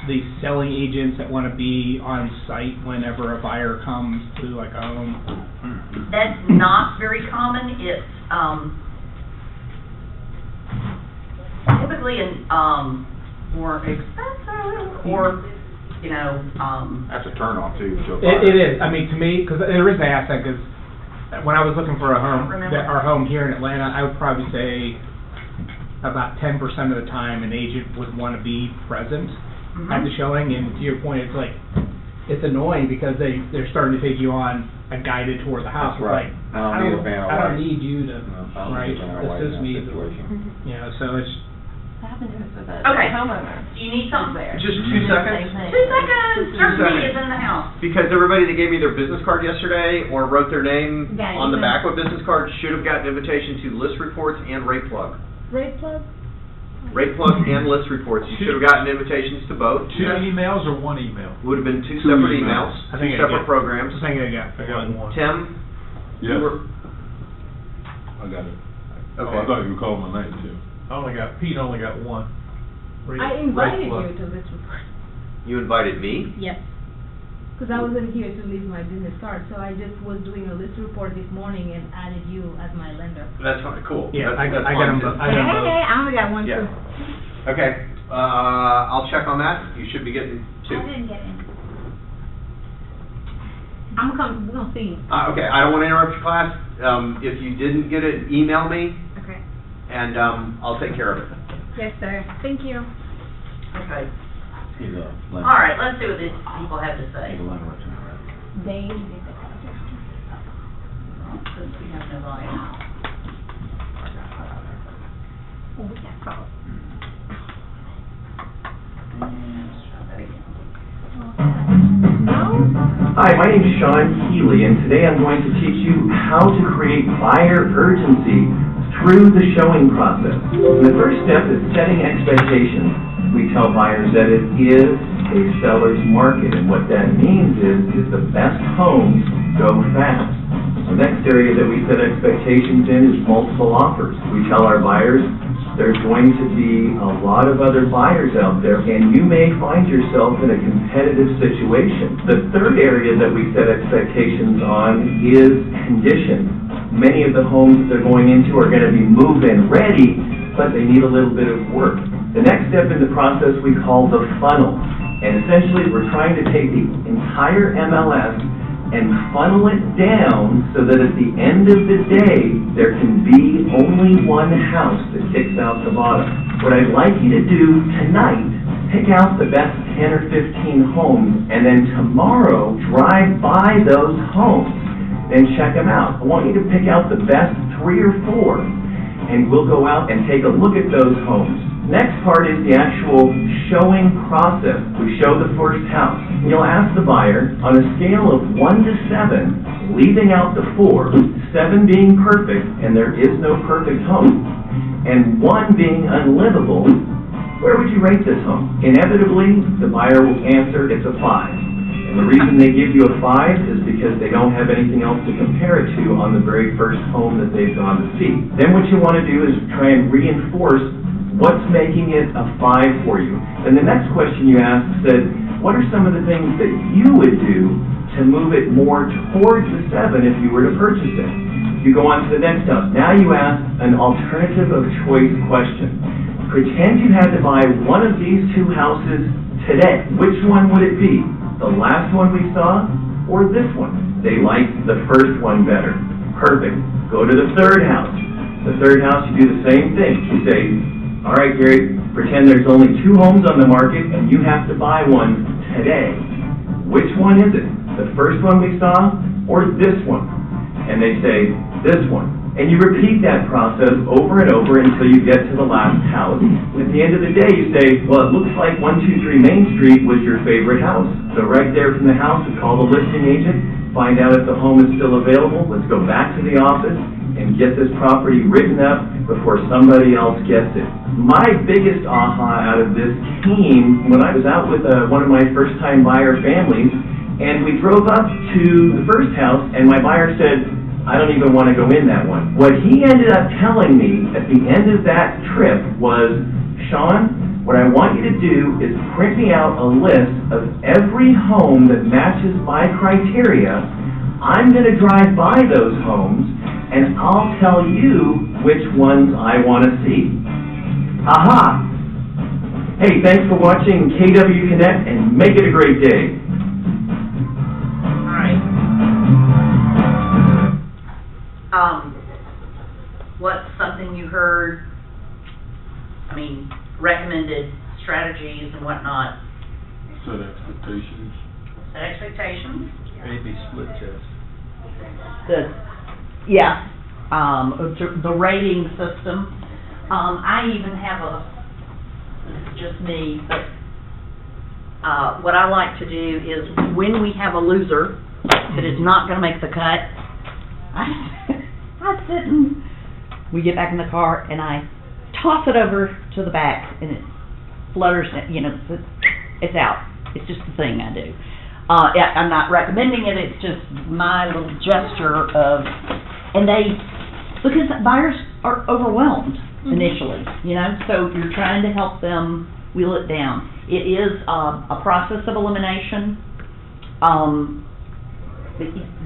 these selling agents that wanna be on site whenever a buyer comes to like a home? That's not very common, it's, typically more expensive, or, you know, That's a turn off too. to a It buyer. is, I mean, to me, cause the reason I asked that, cause when I was looking for a home, Remember. our home here in Atlanta, I would probably say about 10% of the time an agent would wanna be present at the showing, and to your point, it's like, it's annoying because they're starting to take you on a guided tour of the house. That's right. It's I don't need a van like, or I don't wife. need you to, No, I don't right, need a van or wife in assist that me, situation. you know, so it's, What happened to us with the Okay. homeowner? do you need something there? Just 2 seconds, 2 seconds, Jeremy seconds. is in the house. because everybody that gave me their business card yesterday or wrote their name Got it. on the back of a business card should have gotten an invitation to list reports and rate plug. Rate plug? Rate plug and list reports, you should have gotten invitations to both. 2 emails or 1 email? Would have been 2 separate emails. emails, I think 2 I separate got- programs. I think I got one. Tim, Yes, you were, I got it. Oh, okay. I thought you were calling my name too. Pete only got one. I invited you to this report. You invited me? Yes. Because I wasn't here to leave my business card, so I just was doing a list report this morning and added you as my lender. That's fine, cool. Yeah, That's- I that's got fine, them too. both. I got 'em both. Hey, I only got one Yeah. too. Okay, I'll check on that, you should be getting 2. I didn't get in. we're gonna see. Okay, I don't want to interrupt your class. If you didn't get it, email me, Okay. and I'll take care of it. Yes, sir. Thank you. Okay, He's a all right, let's see what these people have to say. They did the project. Since we have no volume. Oh, we got salt. And let's try that again. Hi, my name is Sean Healy, and today I'm going to teach you how to create buyer urgency through the showing process. And the first step is setting expectations. We tell buyers that it is a seller's market, and what that means is the best homes go fast. The next area that we set expectations in is multiple offers. We tell our buyers there's going to be a lot of other buyers out there, and you may find yourself in a competitive situation. The third area that we set expectations on is condition. Many of the homes that they're going into are going to be move-in ready, but they need a little bit of work. The next step in the process we call the funnel. And essentially, we're trying to take the entire MLS and funnel it down so that at the end of the day, there can be only one house that kicks out the bottom. What I'd like you to do tonight, pick out the best 10 or 15 homes, and then tomorrow, drive by those homes and check them out. I want you to pick out the best 3 or 4, and we'll go out and take a look at those homes. Next part is the actual showing process. We show the first house. You'll ask the buyer, on a scale of 1 to 7, leaving out the 4, 7 being perfect, and there is no perfect home, and 1 being unlivable, where would you rate this home? Inevitably, the buyer will answer it's a 5. And the reason they give you a 5 is because they don't have anything else to compare it to on the very first home that they've gone to see. Then what you want to do is try and reinforce What's making it a 5 for you? And the next question you asked said, what are some of the things that you would do to move it more towards the 7 if you were to purchase it? You go on to the next house. Now you ask an alternative of choice question. Pretend you had to buy one of these 2 houses today. Which one would it be? The last one we saw or this one? They liked the first one better. Perfect. Go to the 3rd house. The 3rd house, you do the same thing. You say, all right, Gary, pretend there's only 2 homes on the market and you have to buy one today. Which one is it? The first one we saw or this one? And they say, this one. And you repeat that process over and over until you get to the last house. At the end of the day, you say, well, it looks like 123 Main Street was your favorite house. So right there from the house, we call the listing agent, find out if the home is still available. Let's go back to the office and get this property written up before somebody else gets it. My biggest aha out of this came when I was out with one of my first-time buyer families, and we drove up to the first house, and my buyer said, I don't even want to go in that one. What he ended up telling me at the end of that trip was, Sean, what I want you to do is print me out a list of every home that matches my criteria. I'm going to drive by those homes, and I'll tell you which ones I want to see. Aha! Hey, thanks for watching KW Connect, and make it a great day. All right. What's something you heard, I mean, recommended strategies and whatnot? Set expectations. Set expectations? Maybe split test. The rating system. I even have this is just me, but what I like to do is when we have a loser that is not going to make the cut, I sit and we get back in the car and I toss it over to the back and it flutters, it's out. It's just the thing I do. I'm not recommending it, it's just my little gesture of, because buyers are overwhelmed initially, so you're trying to help them wheel it down. It is a process of elimination.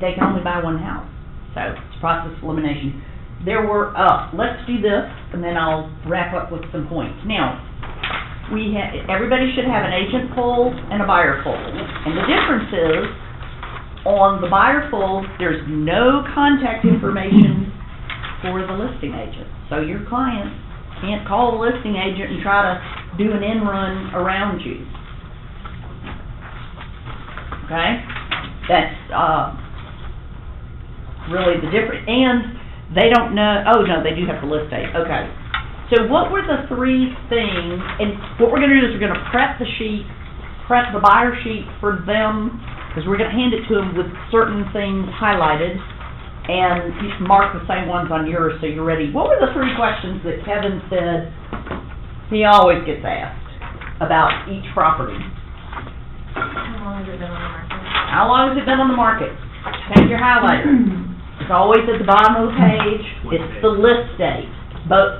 They can only buy one house, so it's a process of elimination. Let's do this, and then I'll wrap up with some points. Now, everybody should have an agent pool and a buyer pool. And the difference is, on the buyer pool, there's no contact information for the listing agent. So your client can't call the listing agent and try to do an end run around you. Okay? That's really the difference. And they don't know, they do have the list date. Okay. So what were the 3 things, and what we're going to do is we're going to prep the buyer sheet for them, because we're going to hand it to them with certain things highlighted, and you can mark the same ones on yours so you're ready. What were the 3 questions that Kevin said he always gets asked about each property? How long has it been on the market? How long has it been on the market? Take your highlighter. It's always at the bottom of the page. It's the list date. But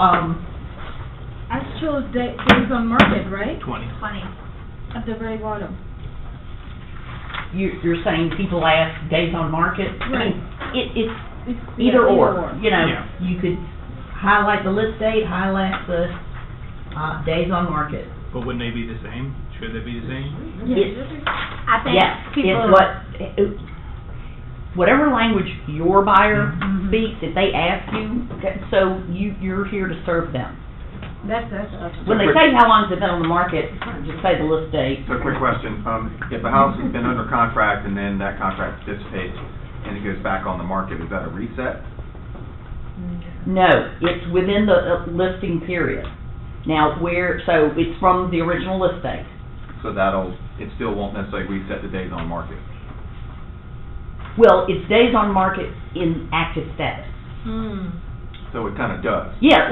actual days on market, right? 20. At the very bottom. You're saying people ask days on market? Right. I mean, it's either or. You could highlight the list date, highlight the days on market. But wouldn't they be the same? Should they be the same? I think people... Whatever language your buyer speaks, if they ask you, so you're here to serve them. That's When they say how long has it been on the market, just say the list date. So quick question, if a house has been under contract and then that contract dissipates and it goes back on the market, is that a reset? No, it's within the listing period. Now, so it's from the original list date. So it still won't necessarily reset the days on market? Well, it's days on market in active status. So it kind of does? Yeah,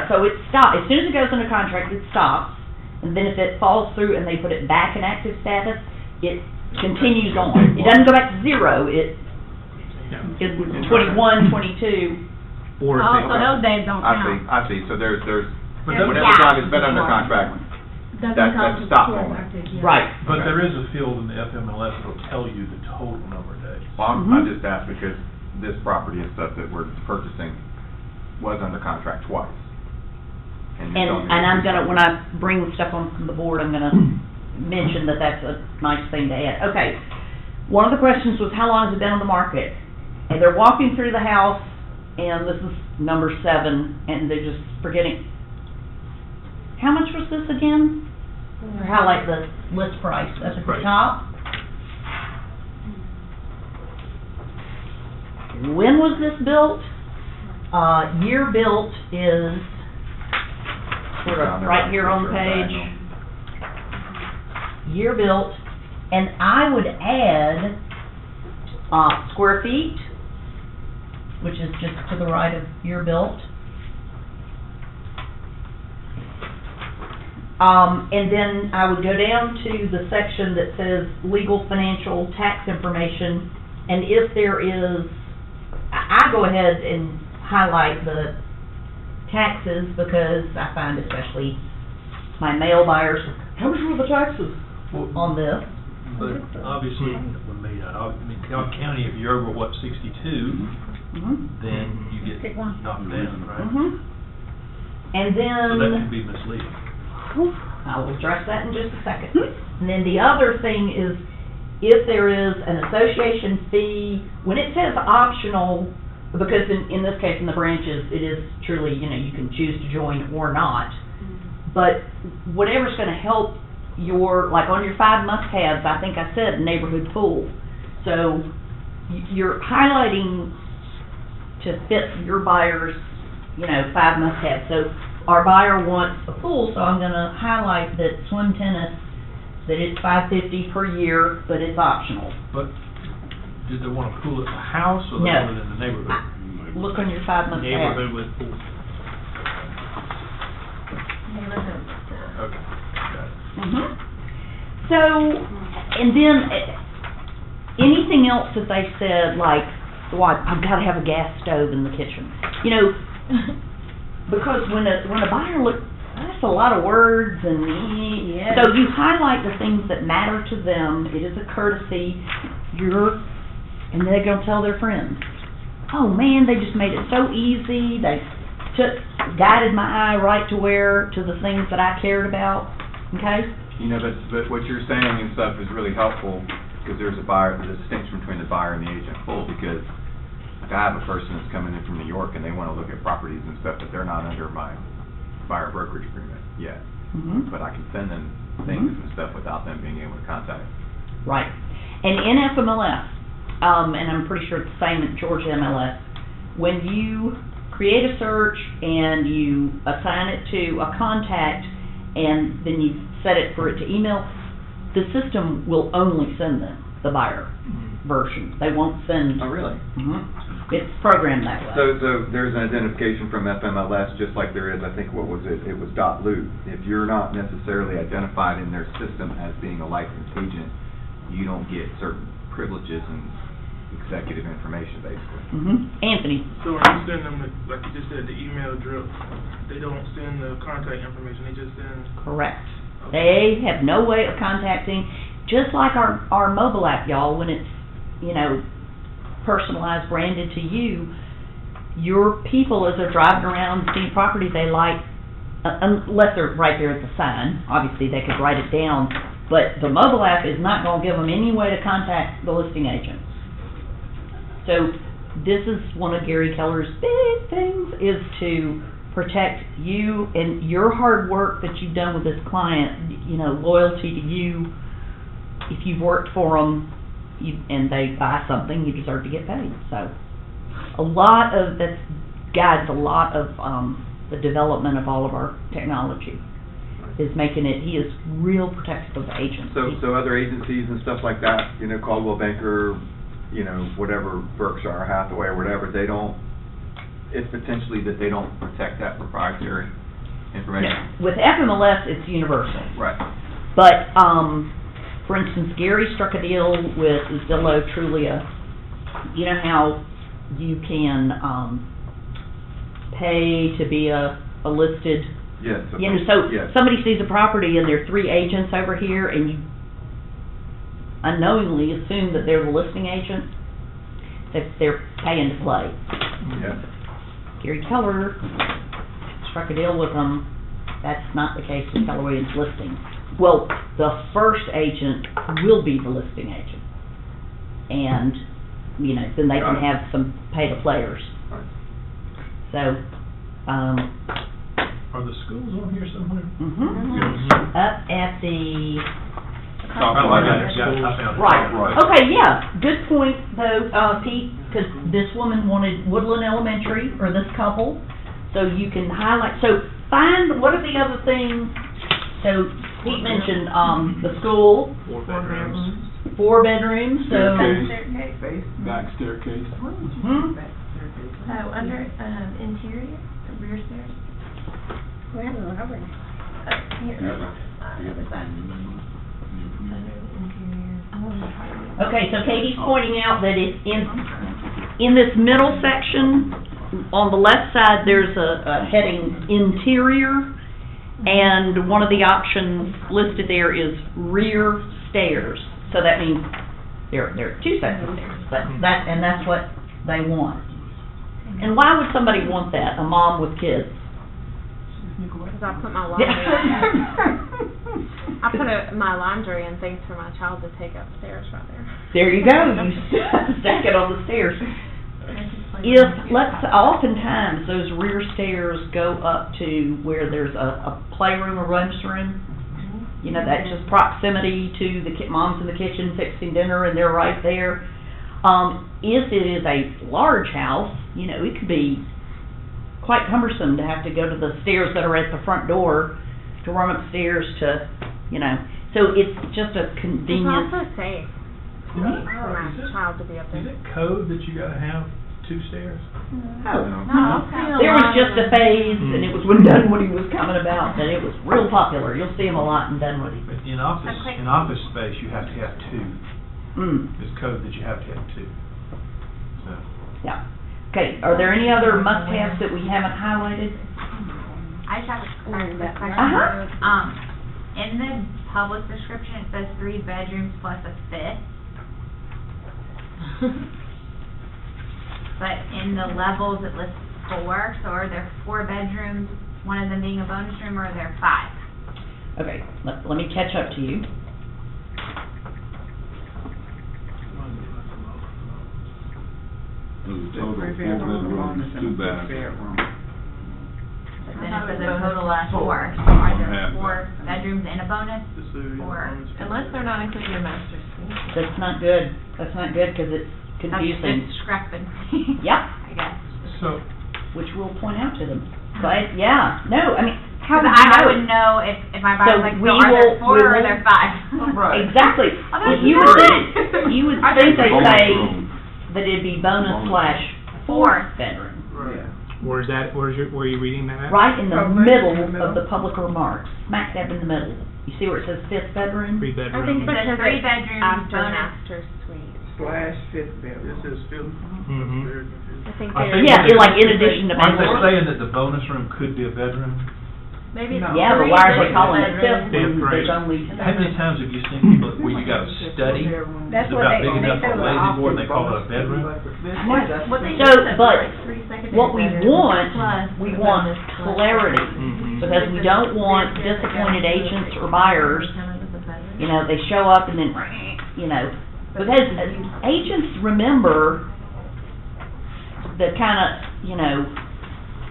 so it stops. As soon as it goes under contract, it stops. And then if it falls through and they put it back in active status, it continues on. It doesn't go back to 0. It's 21, 22. So those days don't count. I see. So there's Whatever time it's been under contract, Doesn't That- count that's as stop before moment. effective, yeah. Right. But there is a field in the FMLS that'll tell you the total number of days. well, I Mhm. just asked because this property and stuff that we're purchasing was under contract twice. you're telling me And I'm it's- gonna, when I bring the stuff on the board, I'm gonna mention that that's a nice thing to add. Okay, one of the questions was, how long has it been on the market? And they're walking through the house, and this is number 7, and they're just forgetting. How much was this again? Or highlight the list price up at the Price. top. When was this built? Year built is sort of right here on the page. Year built, and I would add, square feet, which is just to the right of year built. And then I would go down to the section that says legal, financial, tax information, and if there is, I go ahead and highlight the taxes, because I find especially my male buyers, how much were the taxes on this? But obviously, I mean, Cobb County, if you're over, 62, Mhm. then you get Pick one. knocked down, right? Mhm. And So that then, can be misleading. I will address that in just a second. And then the other thing is, if there is an association fee, when it says optional, because in this case, in the branches, it is truly, you can choose to join or not. But whatever's gonna help like on your 5 must-haves, I think I said neighborhood pool. So you're highlighting to fit your buyer's, 5 must-haves. So our buyer wants a pool, so I'm gonna highlight that swim tennis, that it's $550 per year, but it's optional. But did they want to pool at the house, or they No. want it in the neighborhood? Look on your 5 must-haves. Neighborhood with pool. Okay. Mhm. So, and then, anything else that they said, like, well, I've gotta have a gas stove in the kitchen. Because when a buyer looks, that's a lot of words, and Yes. so you highlight the things that matter to them. It is a courtesy. And they're gonna tell their friends, oh man, they just made it so easy. They guided my eye right to the things that I cared about. Okay? But what you're saying and stuff is really helpful, because there's the distinction between the buyer and the agent pool, because like I have a person that's coming in from New York and they want to look at properties and stuff, but they're not under my buyer brokerage agreement yet. Mhm. But I can send them things and stuff without them being able to contact. Right. And in FMLS, and I'm pretty sure it's the same in Georgia MLS, when you create a search and you assign it to a contact and then you set it for it to email, the system will only send them the buyer version. They won't send. Oh, really? Mhm. It's programmed that way. So there's an identification from FMLS, just like there is, I think, what was it? It was .loop. If you're not necessarily identified in their system as being a licensed agent, you don't get certain privileges and executive information, basically. Anthony. So when you send them, like you just said, the email drip, they don't send the contact information, they just send... Correct. They have no way of contacting, just like our mobile app, y'all, when it's, personalized, branded to you, your people, as they're driving around seeing property they like, unless they're right there at the sign, obviously they could write it down, but the mobile app is not going to give them any way to contact the listing agent. So this is one of Gary Keller's big things, is to protect you and your hard work that you've done with this client, loyalty to you. If you've worked for them and they buy something, you deserve to get paid. So that guides a lot of the development of all of our technology, is making it, he is real protective of the agents. So other agencies and stuff like that, Caldwell Banker, whatever, Berkshire Hathaway or whatever, it's potentially that they don't protect that proprietary information. No. With FMLS, it's universal. Right. But, for instance, Gary struck a deal with Zillow Trulia. You know how you can pay to be a listed Yes. You know, so Yes. somebody sees a property and there are 3 agents over here, and you unknowingly assume that they're the listing agent, that they're paying to play. Yeah. Gary Keller struck a deal with them. That's not the case with Keller Williams Listing. Well, the first agent will be the listing agent. And, you know, then they can Got it. have some pay-to-players. So, Are the schools on here somewhere? up at the, Oh, I got it, I found it. right, okay, yeah, good point though, Pete, because this woman wanted Woodland Elementary, or this couple, so you can highlight, so find, what are the other things? So Pete mentioned, the school, 4 bedrooms. 4 bedrooms, so. Staircase. Back staircase. Hmm? Oh, under, interior, the rear stairs. We have a library. Here. Under the interior. Okay, so Katie's pointing out that it's in this middle section, on the left side, there's a heading interior, and one of the options listed there is rear stairs. So that means there are 2 sets of stairs, but that's what they want. And why would somebody want that, a mom with kids? Because I put my laundry, I put my laundry and things for my child to take upstairs right there. There you go, you stack it on the stairs. Oftentimes those rear stairs go up to where there's a playroom or lunchroom. You know, that's just proximity to the mom's in the kitchen fixing dinner and they're right there. If it is a large house, you know, it could be quite cumbersome to have to go to the stairs that are at the front door to run upstairs to, you know, so it's just a It's convenience. also safe for my child to be up Is there. it code that you gotta have 2 stairs? Oh, No. there was just a phase, and it was when Dunwoody was coming about, that it was real popular. You'll see them a lot in Dunwoody. In office space, you have to have 2. There's code that you have to have 2. So. Yeah. Okay, are there any other must-haves that we haven't highlighted? I just have a question. Uh-huh. In the public description, it says 3 bedrooms plus a fifth. But in the levels, it lists 4, so are there 4 bedrooms, one of them being a bonus room, or are there 5? Okay, let me catch up to you. Total 4 bedrooms, 2 bathrooms. Then it says a total of 4, so are there 4 bedrooms and a bonus, or? Unless they're not including a master suite. That's not good. That's not good, because it's confusing. Discrepancy. Yep. I guess. So, which we'll point out to them. But, yeah, no, I mean, how would I you know? would know if my So buyer's like, we so are there will- 4 we or are will- there 5? Right. Exactly. Oh, that's You would great. think, you would Are think there they bonus say rooms? that it'd be bonus slash 4th bedroom. Yeah. Where's that, where are you reading that at? Right in the middle of the public remarks, smack dab in the middle. You see where it says 5th bedroom? 3 I think bedroom. It says because 3 it's bedrooms, after bonus. master suite. This is Phil. Mhm. I think I they're. think Yeah, like in addition to aren't they master. saying that the bonus room could be a bedroom? Maybe it's Yeah, but 3 why are they bedrooms. calling it 5th Yeah, when right. there's only... How many times have you seen people where you got a study, That's it's what about they, big enough they for a said lazy board, and they call it a bedroom? What they So, just said but was like 3 secondary What we bedrooms want, plus we the want bonus plus- clarity, Mhm. because we don't want disappointed agents or buyers, you know, they show up and then, you know, because agents remember the kind of, you know,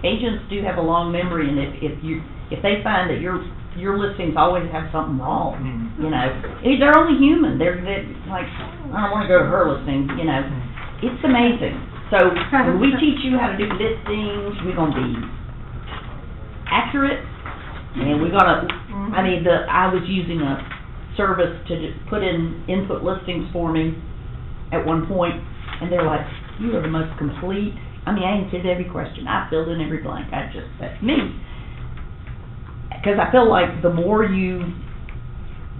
agents do have a long memory, and if they find that your listings always have something wrong, Mhm. you know, they're only human, they're like, I don't wanna go to her listing, you know, it's amazing. So, when we teach you how to do listings, we're gonna be accurate, and we're gonna, I mean, I was using a service to just put in input listings for me at one point, and they're like, you are the most complete, I mean, I answered every question, I filled in every blank, that's me. Because I feel like the more you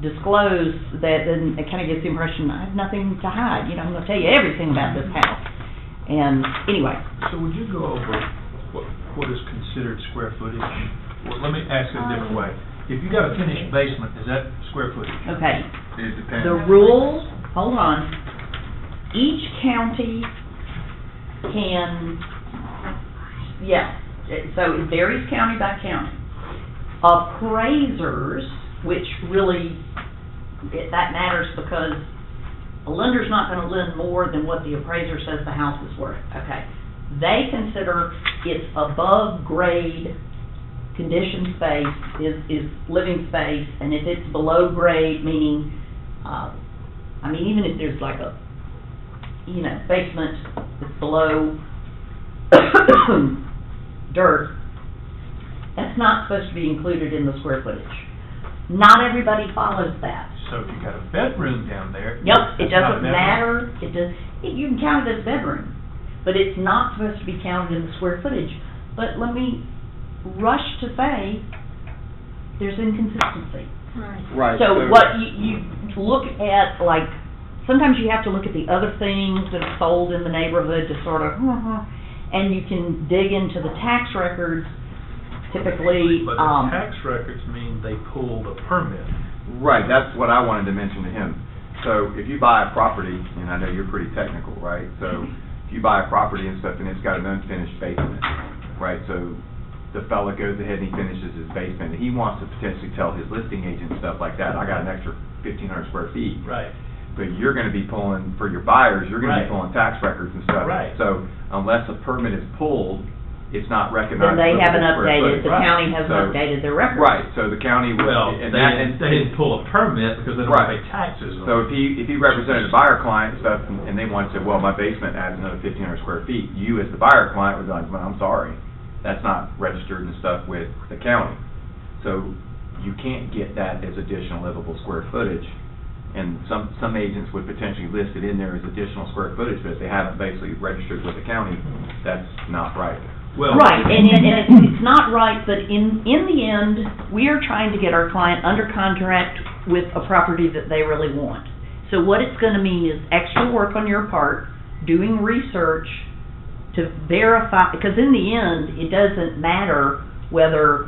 disclose that, then it kind of gives the impression I have nothing to hide, you know, I'm gonna tell you everything about this house. And, anyway, So would you go over what is considered square footage Well, let me ask it a different way. If you got a finished basement, is that square footage? Okay. It depends. The rules, hold on, each county can, so it varies county by county. Appraisers, which really, that matters because a lender's not gonna lend more than what the appraiser says the house is worth, okay? They consider it's above grade conditioned space, is living space, and if it's below grade, meaning, even if there's like a, basement that's below dirt, that's not supposed to be included in the square footage. Not everybody follows that. So if you got a bedroom down there. Yep, it that's not a doesn't bedroom? matter, you can count it as bedroom, but it's not supposed to be counted in the square footage. But let me rush to say, there's inconsistency. Right. So what you look at, like, sometimes you have to look at the other things that are sold in the neighborhood to sort of, and you can dig into the tax records, typically. But the tax records mean they pulled a permit. Right, that's what I wanted to mention to him. So if you buy a property, and I know you're pretty technical, right? So if you buy a property and stuff and it's got an unfinished basement, right? So the fella goes ahead and he finishes his basement, and he wants to potentially tell his listing agent stuff like that, I got an extra 1,500 square feet. Right. But you're gonna be pulling, for your buyers, you're gonna be Right. pulling tax records and stuff. Right. So unless a permit is pulled, it's not recognized. Then they as haven't livable square updated, footage. the Right. county hasn't So- updated their records. Right, so the county would. Well, and they didn't pull a permit because they don't Right. pay taxes on So it. if he represented a buyer client and stuff, and they wanted to say, well, my basement adds another 1,500 square feet, you as the buyer client would be like, well, I'm sorry, that's not registered and stuff with the county. So you can't get that as additional livable square footage. And some agents would potentially list it in there as additional square footage, but if they haven't basically registered with the county, that's not right. Well, Right, and it's not right, but in the end, we are trying to get our client under contract with a property that they really want. So what it's gonna mean is extra work on your part, doing research to verify, because in the end, it doesn't matter whether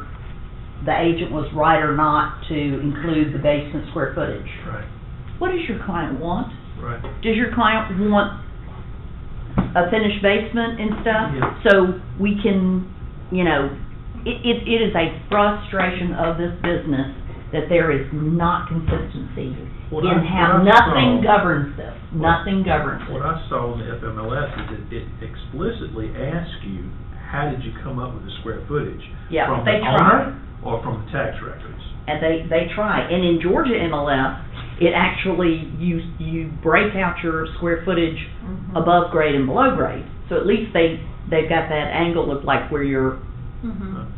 the agent was right or not to include the basement square footage. Right, What does your client want? right. Does your client want a finished basement and stuff? Yeah. So we can, it is a frustration of this business that there is not consistency What in I how saw- nothing governs this. Nothing governs What it. I saw in the FMLS is it explicitly asks you, how did you come up with the square footage? Yeah, From they the try. owner or from the tax records? And they try. And in Georgia MLS, it actually, you break out your square footage above grade and below grade. So at least they've got that angle of like where you're,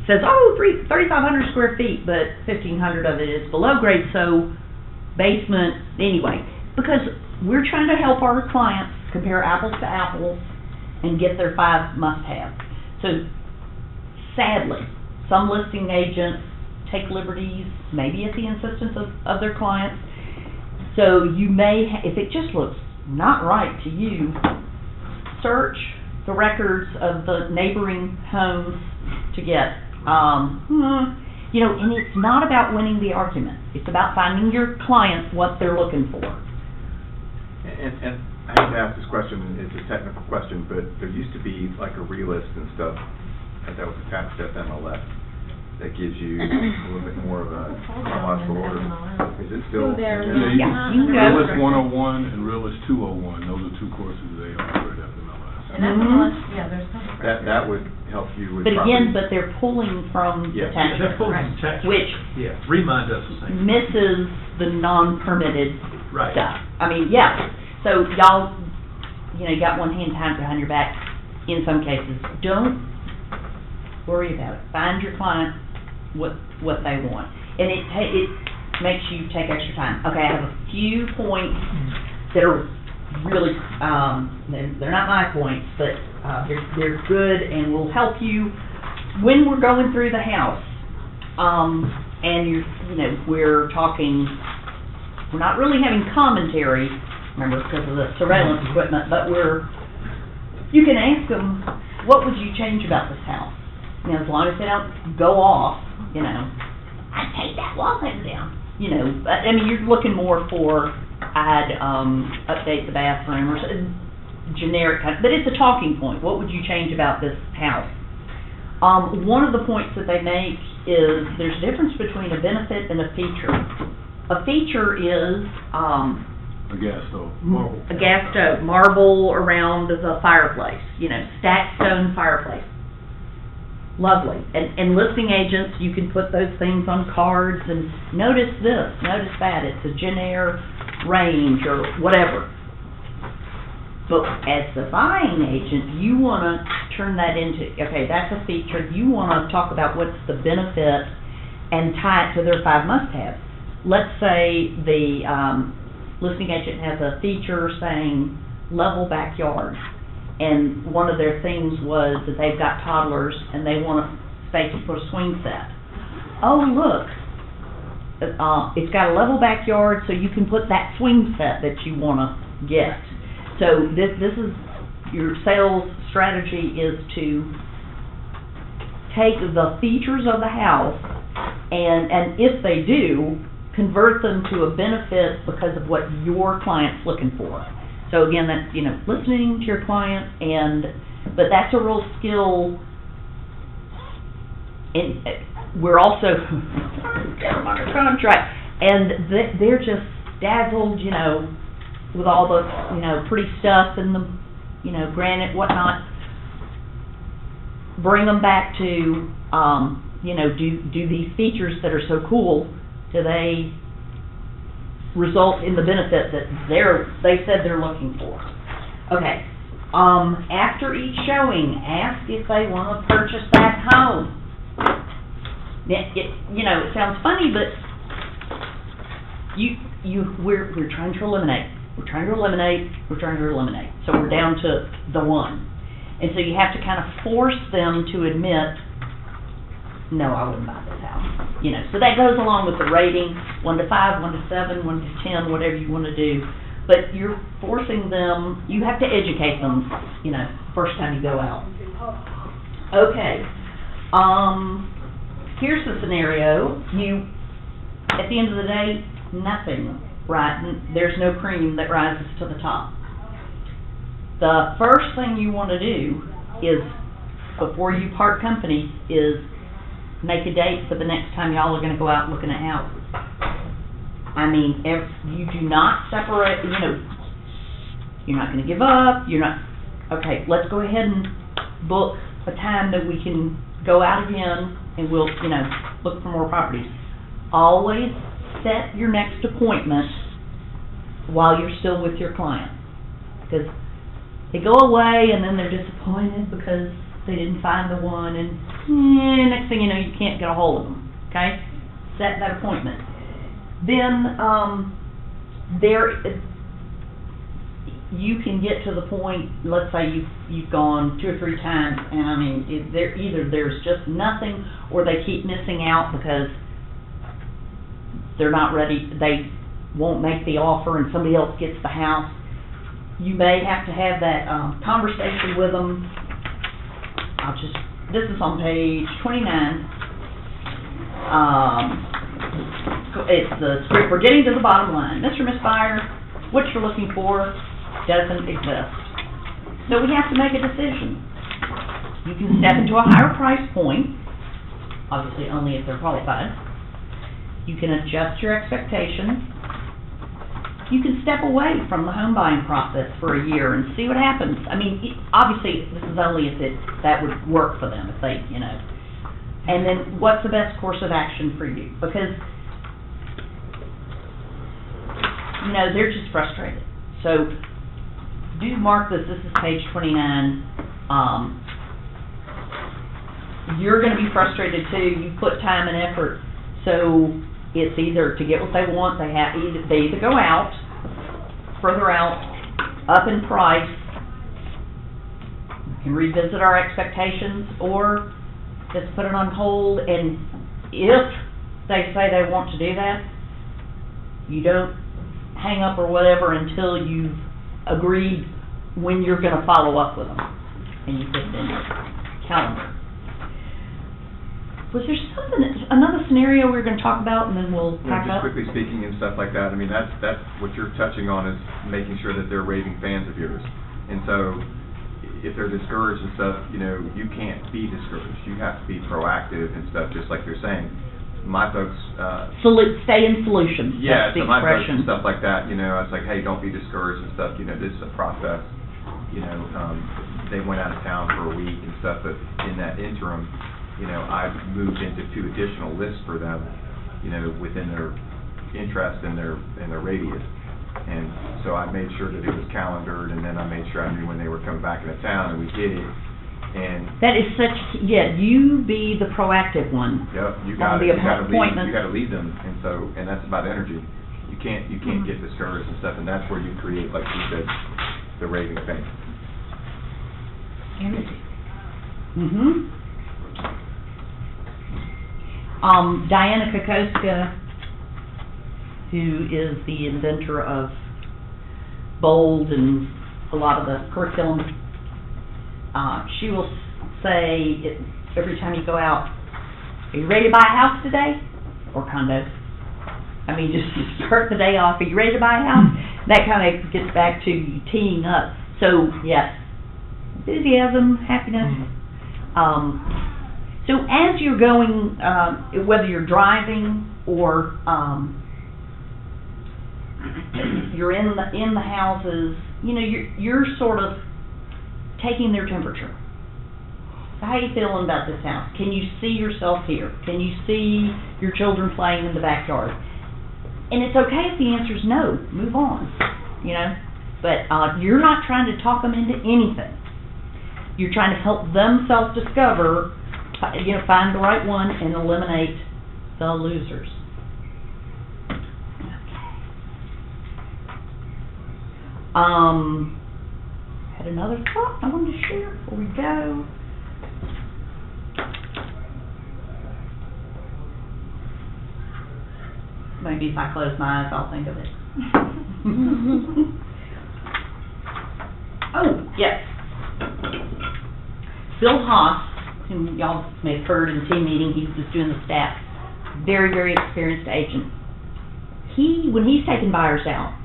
says, 3,500 square feet, but 1,500 of it is below grade, so basement, anyway. Because we're trying to help our clients compare apples to apples and get their 5 must-haves. So sadly, some listing agents take liberties, maybe at the insistence of their clients. So you may, if it just looks not right to you, search the records of the neighboring homes to get, and it's not about winning the argument. It's about finding your client what they're looking for. And I hate to ask this question, it's a technical question, but there used to be like a relist and stuff that was attached to FMLS that gives you a little bit more of a chronological order. Is it still? there. Yeah, you can go. Realist 101 and Realist 201, those are 2 courses they offer at FMLS. And that's unless, there's no. That would help you with But again, property. they're pulling from the Yeah. tax They're pulling records, from tax which Yeah, remind us the same. misses the non-permitted Right. stuff. I mean, yeah, so y'all, you got one hand tied behind your back in some cases. Don't worry about it. Find your client what they want. And it makes you take extra time. Okay, I have a few points that are really, they're not my points, but they're good and will help you when we're going through the house. And we're talking, we're not really having commentary, remember, because of the surveillance equipment, but you can ask them, what would you change about this house? As long as they don't go off, you know, I'd take that wallpaper down. You know, I mean, you're looking more for, I'd, update the bathroom or generic kind, but it's a talking point. What would you change about this house? One of the points that they make is there's a difference between a benefit and a feature. A feature is, A gas stove, marble. a gas stove, marble around the fireplace, you know, stacked stone fireplace. Lovely. And listing agents, you can put those things on cards and notice this, notice that. It's a Genair range or whatever. But as the buying agent, you want to turn that into, okay, that's a feature. You want to talk about what's the benefit and tie it to their 5 must-haves. Let's say the listing agent has a feature saying level backyard. And one of their things was that they've got toddlers and they want a space for a swing set. Oh, look, it's got a level backyard, so you can put that swing set that you want to get. So this is your sales strategy, is to take the features of the house and if they do, convert them to a benefit because of what your client's looking for. So again, that's, you know, listening to your client, but that's a real skill. And we're also get them under contract, and they're just dazzled, you know, with all the, you know, pretty stuff and the, you know, granite, whatnot. Bring them back to, you know, do these features that are so cool, do they result in the benefit that they said they're looking for? Okay. After each showing, ask if they want to purchase that home. You know, it sounds funny, but we're trying to eliminate. We're trying to eliminate. So we're down to the one. And so you have to kind of force them to admit, no, I wouldn't buy this house. You know, so that goes along with the rating, 1 to 5, 1 to 7, 1 to 10, whatever you want to do. But you're forcing them, you have to educate them, you know, first time you go out. Okay. Here's the scenario. At the end of the day, nothing, right? There's no cream that rises to the top. The first thing you want to do is, before you part company, is make a date for the next time y'all are going to go out looking at houses. I mean, if you do not separate, you know, you're not going to give up, okay, let's go ahead and book a time that we can go out again and we'll, you know, look for more properties. Always set your next appointment while you're still with your client. Because they go away and then they're disappointed because they didn't find the one, and next thing you know, you can't get a hold of them. Okay? Set that appointment. Then you can get to the point. Let's say you've gone 2 or 3 times, and I mean, either there's just nothing, or they keep missing out because they're not ready. They won't make the offer, and somebody else gets the house. You may have to have that conversation with them. This is on page 29. It's the script. We're getting to the bottom line. Mr. Miss Buyer, what you're looking for doesn't exist. So we have to make a decision. You can step into a higher price point, obviously only if they're qualified. You can adjust your expectations. You can step away from the home buying process for a year and see what happens. I mean, obviously, this is only if that would work for them, if they, you know. And then, what's the best course of action for you? Because, you know, they're just frustrated. So, do mark this. This is page 29. You're going to be frustrated too. You put time and effort. So, it's either to get what they want, they either go out, further out, up in price, we can revisit our expectations, or just put it on hold, and if they say they want to do that, you don't hang up or whatever until you've agreed when you're going to follow up with them, and you put it in your calendar. Was there another scenario we were gonna talk about, and then we'll You know, pack just up? quickly speaking and stuff like that, I mean, that's what you're touching on is making sure that they're raving fans of yours. And so, if they're discouraged and stuff, you know, you can't be discouraged. You have to be proactive and stuff, just like you're saying. My folks, Stay in solutions. yeah, That's the so my folks expression. and stuff like that, you know, I was like, hey, don't be discouraged and stuff, you know, this is a process. You know, they went out of town for a week and stuff, but in that interim, you know, I moved into 2 additional lists for them, you know, within their interest and their radius. And so I made sure that it was calendared, and then I made sure I knew when they were coming back into town, and we did it. And That is you be the proactive one. yep, you On got the you got to lead, appointments. you got to lead them, and that's about energy. You can't get discouraged and stuff, and that's where you create, like you said, the raving fans. Mm-hmm. Diana Kokoska, who is the inventor of Bold and a lot of the curriculum, she will say every time you go out, are you ready to buy a house today? Or condo. I mean, just start the day off, are you ready to buy a house? That kind of gets back to teeing up. So, yes, enthusiasm, happiness. So as you're going, whether you're driving or you're in the houses, you know, you're sort of taking their temperature. So how are you feeling about this house? Can you see yourself here? Can you see your children playing in the backyard? And it's okay if the answer is no. Move on, you know. But you're not trying to talk them into anything. You're trying to help them self-discover, you know, find the right one and eliminate the losers. Had another thought I wanted to share before we go. Maybe if I close my eyes, I'll think of it. Oh, yes. Bill Haas, whom y'all may have heard in the team meeting, he was doing the stats. Very, very experienced agent. When he's taking buyers out,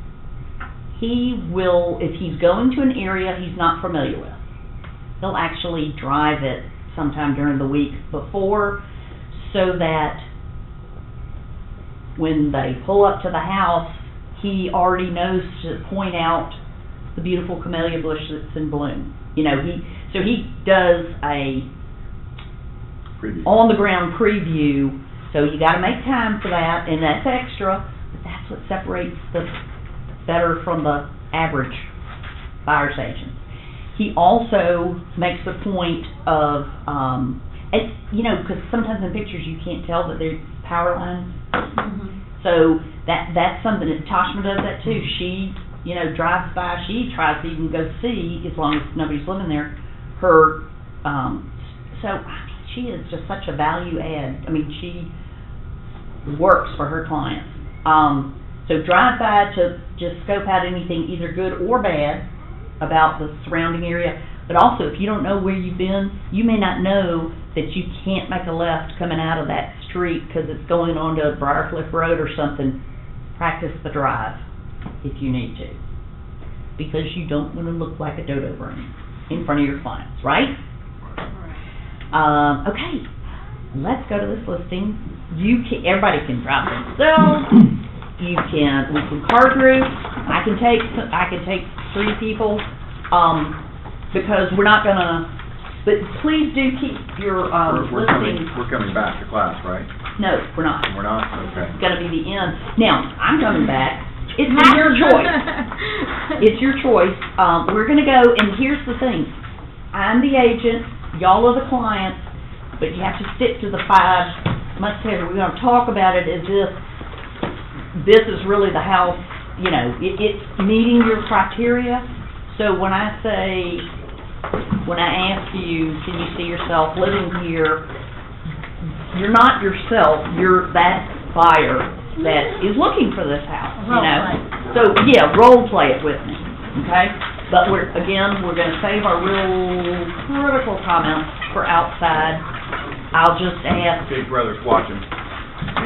he will, if he's going to an area he's not familiar with, he'll actually drive it sometime during the week before, so that when they pull up to the house, he already knows to point out the beautiful camellia bush that's in bloom. You know, so he does a on the ground preview, so you got to make time for that, and that's extra, but that's what separates the better from the average buyer's agent. He also makes the point of, and, you know, because sometimes in pictures you can't tell that they're power lines. So that's something that Toshma does that too. She, you know, drives by, she tries to even go see, as long as nobody's living there, her, so I mean, she is just such a value add. I mean, she works for her clients. So drive by to just scope out anything either good or bad about the surrounding area. But also, if you don't know where you've been, you may not know that you can't make a left coming out of that street because it's going onto Briarcliff Road or something. Practice the drive if you need to, because you don't want to look like a dodo brain in front of your clients, right? Okay, let's go to this listing. Everybody can drive themselves. We can car group. I can take 3 people, because we're not gonna. But please do keep your listing. We're coming back to class, right? No, we're not. We're not? Okay. It's gonna be the end. Now, I'm coming back. It's your choice. It's your choice. We're gonna go, and here's the thing. I'm the agent, y'all are the clients, but you have to stick to the 5 must-haves. We're gonna talk about it as if this is really the house, you know, it's meeting your criteria. So when I ask you, can you see yourself living here, you're not yourself, you're that buyer that is looking for this house, you know. So, yeah, role play it with me, okay? But we're going to save our real critical comments for outside I'll just ask, Big Brother's watching.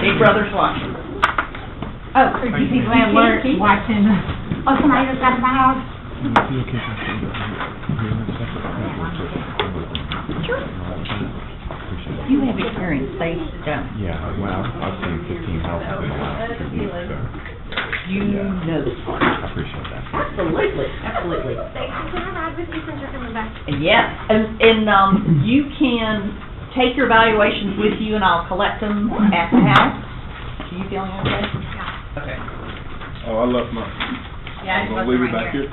Big Brother's watching. Oh, you see landlord watching. Oh, somebody just got about. Sure. You have experience, they don't. Yeah, well, I've seen 15 houses in the last 2 weeks, so. You know this part. I appreciate that. Absolutely, absolutely. Thanks for having with you since you're coming back. Yes, and you can take your evaluations with you and I'll collect them at the house. Are you feeling okay? Yeah. Okay. Oh, I left mine. Yeah, I'm gonna leave it back here.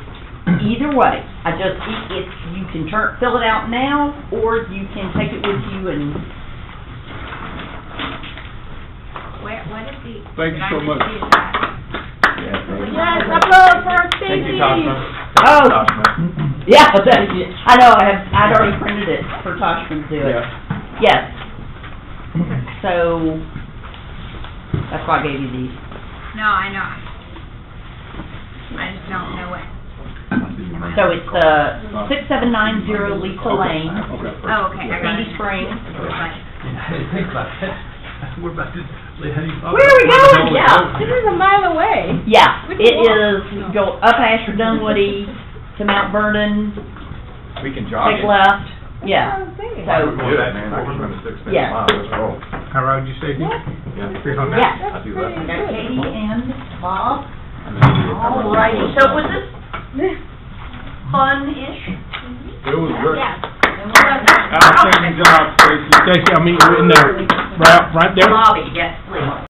Either way, if you can fill it out now, or you can take it with you and. What is the? Thank you so much. Yes, applause for Stacy. Oh, yeah, I know, I'd already printed it for Toshman to do it. Yes. So, that's why I gave you these. No, I know. I just don't know what. So it's 6790 Lisa Lane, Oh, okay. I got Sandy it. Springs. Think about that. We're about to, Where are we going? Yeah. This is a mile away. Yeah, it is, go up Asher Dunwoody to Mount Vernon, We can jog take it. left, yeah. So, Yeah, man, we're going to 6 Yeah. miles, let's roll. How road you say? Yeah. 300? yeah. I do We that. got Katie and Bob. All Alrighty, so was this fun-ish? It was great. Yes. Outstanding job, Stacy. Stacy, I'll meet you in there, right there. Lobby, yes, please.